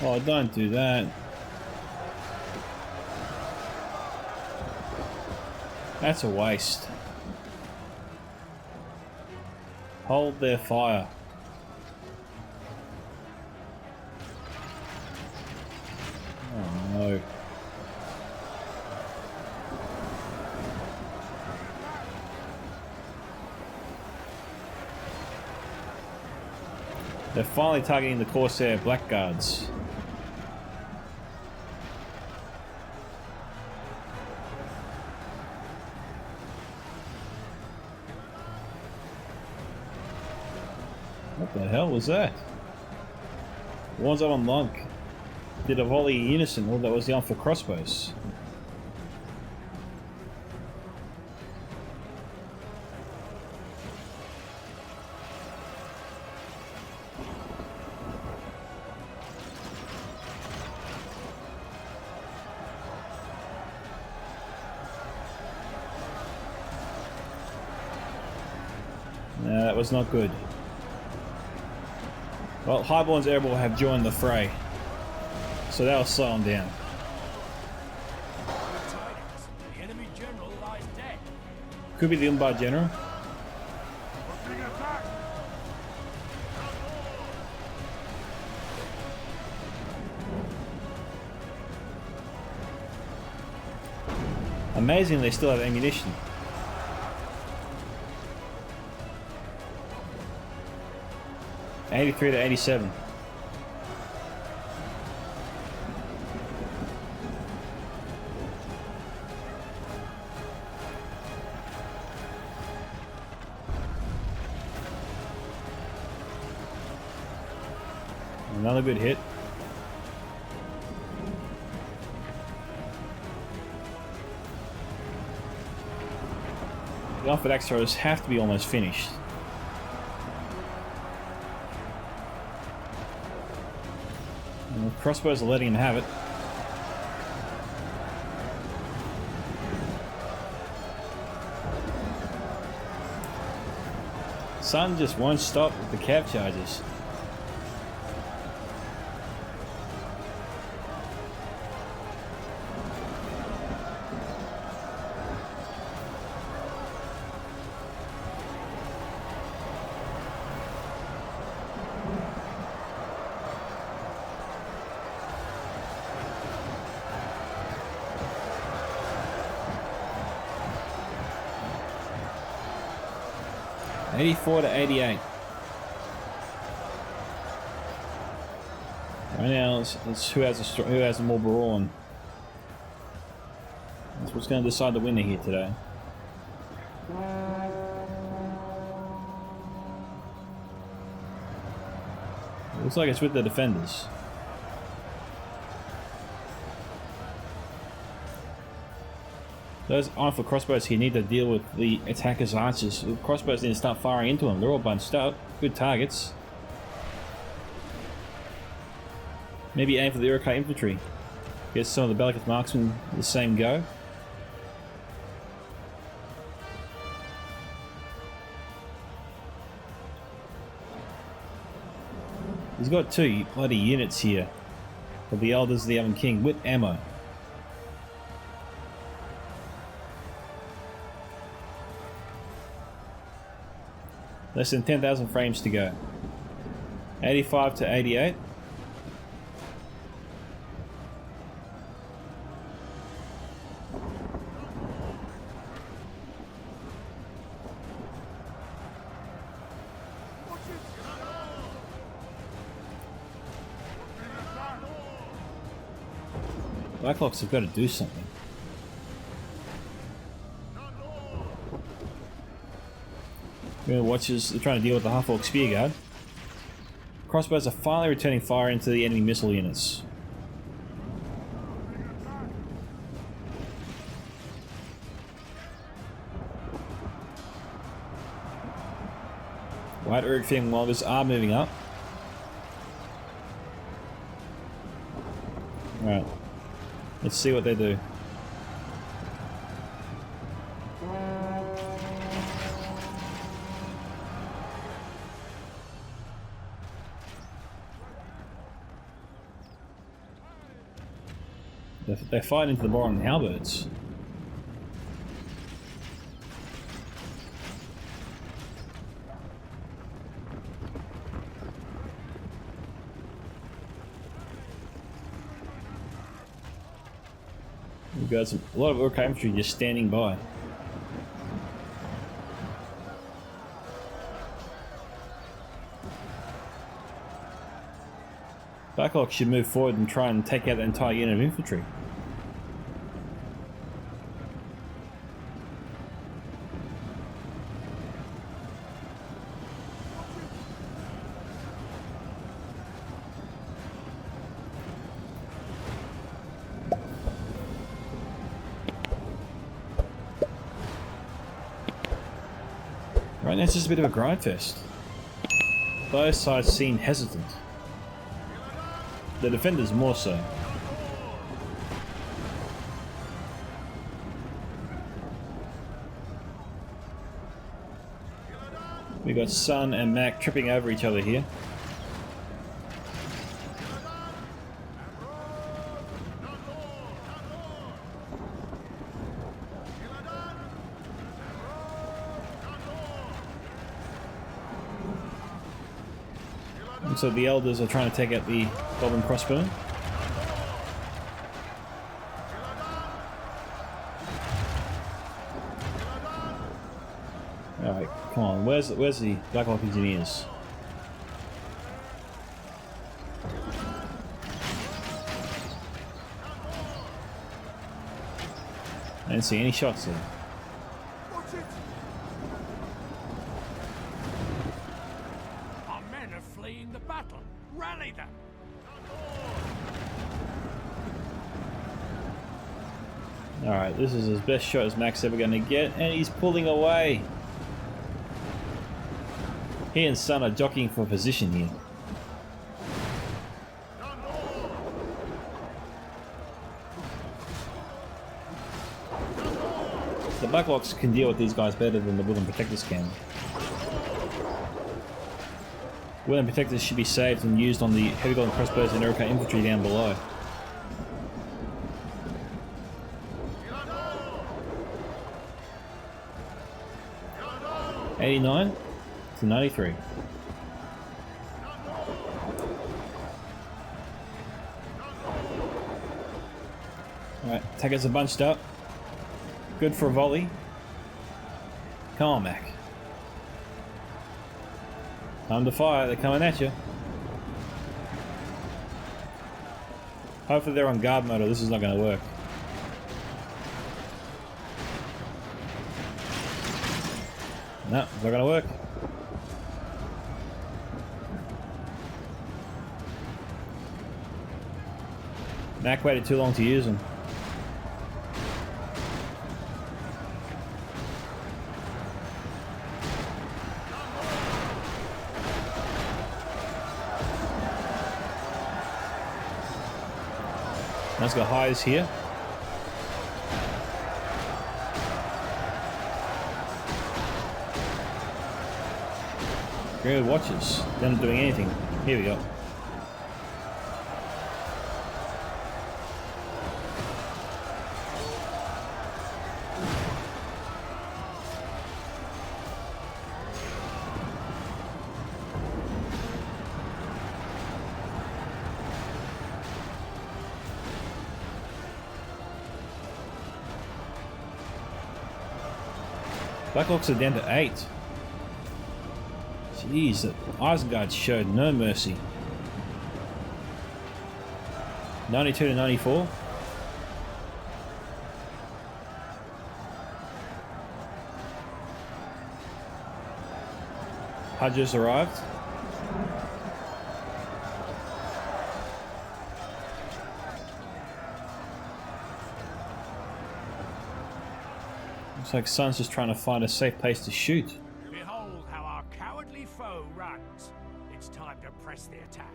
Speaker 1: Oh, don't do that. That's a waste. Hold their fire. Oh no. They're finally targeting the Corsair Blackguards. What the hell was that? The ones up on Lunk did a volley unison, or that was the Alpha crossbows. No, that was not good. Well, Highborn's Airborne have joined the fray, so that'll slow them down.
Speaker 2: The enemy general lies dead.
Speaker 1: Could be the Umbar General.
Speaker 2: We're being attacked.
Speaker 1: Amazing they still have ammunition. '83 to '87. Another good hit. The Alpha Axe throwers have to be almost finished. And the crossbows are letting him have it. Sun just won't stop with the cav charges. '84 to '88. Right now, it's who has the more brawn. That's what's going to decide the winner here today. It looks like it's with the defenders. Those Ironfall crossbows here need to deal with the attackers' archers. The crossbows need to start firing into them. They're all bunched up. Good targets. Maybe aim for the Urukai infantry. Get some of the Bellicate marksmen the same go. He's got two bloody units here of the Elders of the Elven King with ammo. Less than 10,000 frames to go. 85 to 88. Blackhawks have got to do something. Watchers are trying to deal with the Half-Orc Spearguard. Crossbows are finally returning fire into the enemy missile units. White Uruk Fang Loggers are moving up. Alright. Let's see what they do. They're fighting into the bar on halberds. We've got a lot of orc infantry just standing by. Blackhawk should move forward and try and take out the entire unit of infantry. Right now it's just a bit of a grind fest. Both sides seem hesitant. The defenders more so. We got Sun and Mac tripping over each other here. And so the elders are trying to take out the goblin crossbow. Alright, come on, where's the Blackhawk engineers? I didn't see any shots there.
Speaker 2: Our men are fleeing the battle. Rally them.
Speaker 1: Alright, this is his best shot as Mac's ever going to get, and he's pulling away. He and Sun are jockeying for position here. The Blackhawks can deal with these guys better than the Woodland Protectors can. Woodland Protectors should be saved and used on the heavy golden crossbows and Iroquois infantry down below. $89 to $93. Alright, attackers are bunched up. Good for a volley. Come on, Mac. Time to fire, they're coming at you. Hopefully they're on guard mode or this is not going to work. No, it's not going to work. Mac waited too long to use them. Let's go highs here. Good watches. They're not doing anything. Here we go. Blackhawks are down to 8. Jeez, the Isengard showed no mercy. 92 to 94. Hudgers arrived. Looks like Sun's just trying to find a safe place to shoot.
Speaker 2: Behold how our cowardly foe runs. It's time to press the attack.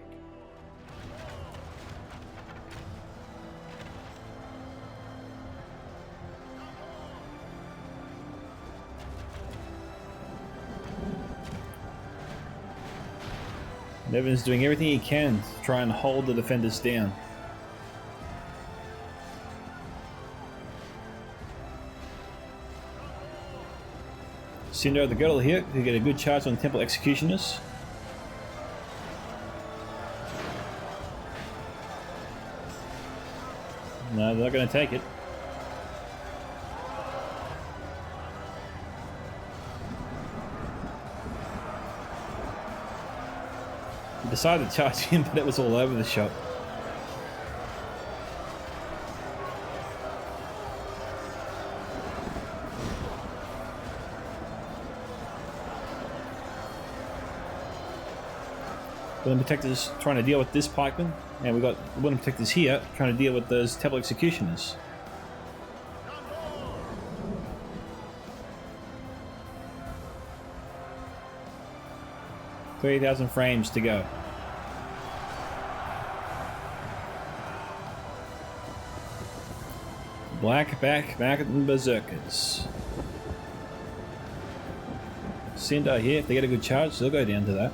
Speaker 1: Nevin's doing everything he can to try and hold the defenders down. Cinder the Girdle here, who get a good charge on Temple Executioners. No, they're not going to take it. He decided to charge him, but it was all over the shop. Wooden Protectors trying to deal with this pikeman, and we've got Wooden Protectors here trying to deal with those Temple Executioners. $30,000 frames to go. Black back and Berserkers. Cinder here, if they get a good charge, they'll go down to that.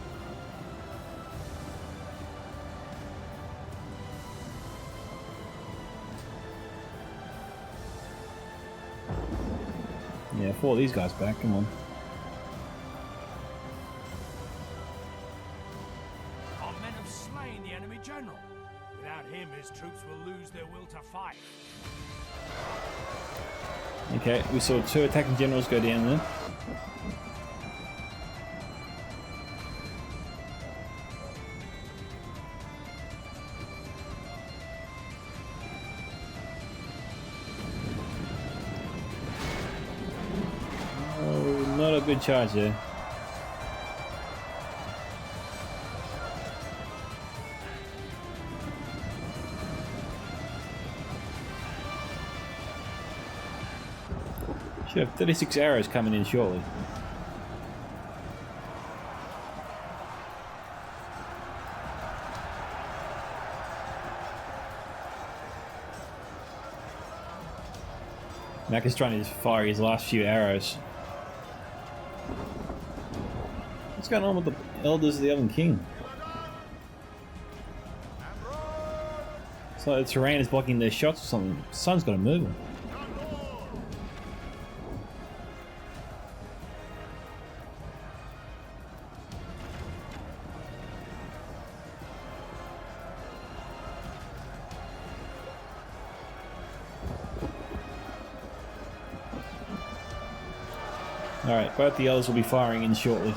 Speaker 1: Yeah, 4 of these guys back, come on.
Speaker 2: Our men have slain the enemy general. Without him, his troops will lose their will to fight.
Speaker 1: Okay, we saw 2 attacking generals go down there. Oh, not a good charge there. Should have 36 arrows coming in shortly. Micka's trying to fire his last few arrows. What's going on with the Elders of the Elven King? It's like the terrain is blocking their shots or something. The sun's got to move them. Alright, both the Elders will be firing in shortly.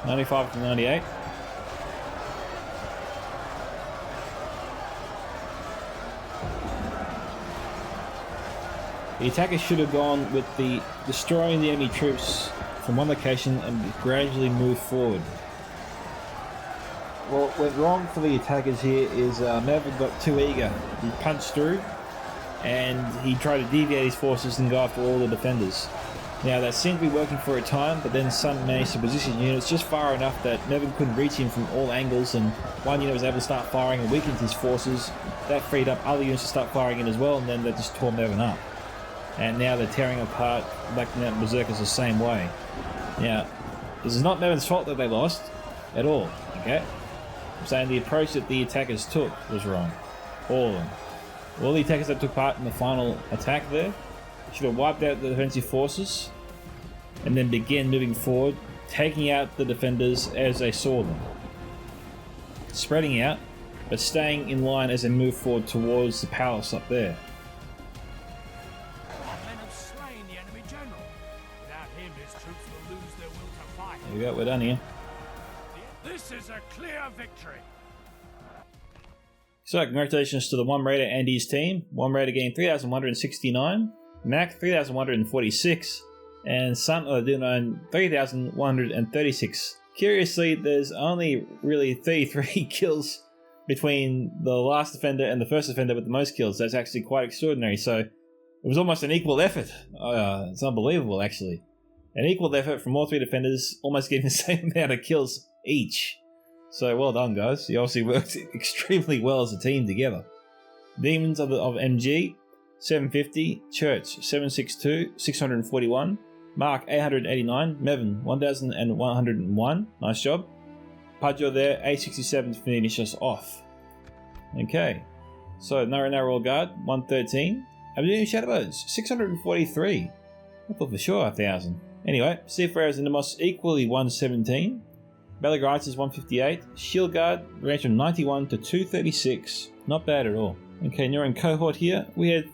Speaker 1: $95 to $98. The attackers should have gone with the destroying the enemy troops from one location and gradually move forward. What went wrong for the attackers here is Melvin got too eager. He punched through and he tried to deviate his forces and go after all the defenders. Now that seemed to be working for a time, but then Sun managed to position units just far enough that Nevin couldn't reach him from all angles, and one unit was able to start firing and weakened his forces. That freed up other units to start firing in as well, and then they just tore Nevin up. And now they're tearing apart Black Mountain Berserkers the same way. Now, this is not Nevin's fault that they lost at all, okay? I'm saying the approach that the attackers took was wrong. All of them. All the attackers that took part in the final attack there should have wiped out the defensive forces and then began moving forward, taking out the defenders as they saw them. Spreading out, but staying in line as they move forward towards the palace up there.
Speaker 2: Our men have slain the enemy general. Without him, his troops will lose their will to fight.
Speaker 1: There we go, we're done here.
Speaker 2: This is a clear victory.
Speaker 1: So congratulations to the One Raider and his team. One Raider gained 3,169, Mac 3,146, and Sun of the Dune 3,136. Curiously, there's only really 33 kills between the last defender and the first defender with the most kills. That's actually quite extraordinary. So it was almost an equal effort. It's unbelievable, actually. An equal effort from all 3 defenders, almost getting the same amount of kills each. So well done, guys. You obviously worked extremely well as a team together. Demons of MG 750, Church 762, 641, Mark 889, Mevin 1101. Nice job. Pudger there, A67 to finish us off. Okay, so Nara Royal Guard, 113. Aberdeen Shadowbows, 643. I thought for sure 1,000. Anyway, Seafarers and Nemos equally 117. Belagrites is 158. Shield Guard range from 91 to 236. Not bad at all. Okay, Neuron Cohort here. We had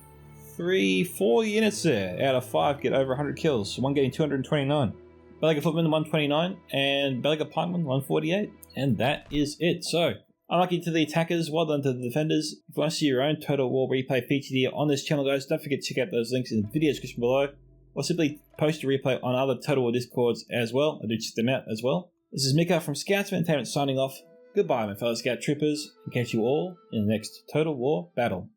Speaker 1: 4 units there out of 5 get over 100 kills. One getting 229. Belaga Footman 129 and Belaga Pikeman 148. And that is it. So, unlucky to the attackers, well done to the defenders. If you want to see your own Total War replay featured here on this channel, guys, don't forget to check out those links in the video description below. Or simply post a replay on other Total War Discords as well. I do check them out as well. This is Micka from Scouts of Entertainment signing off. Goodbye, my fellow Scout Troopers, and catch you all in the next Total War battle.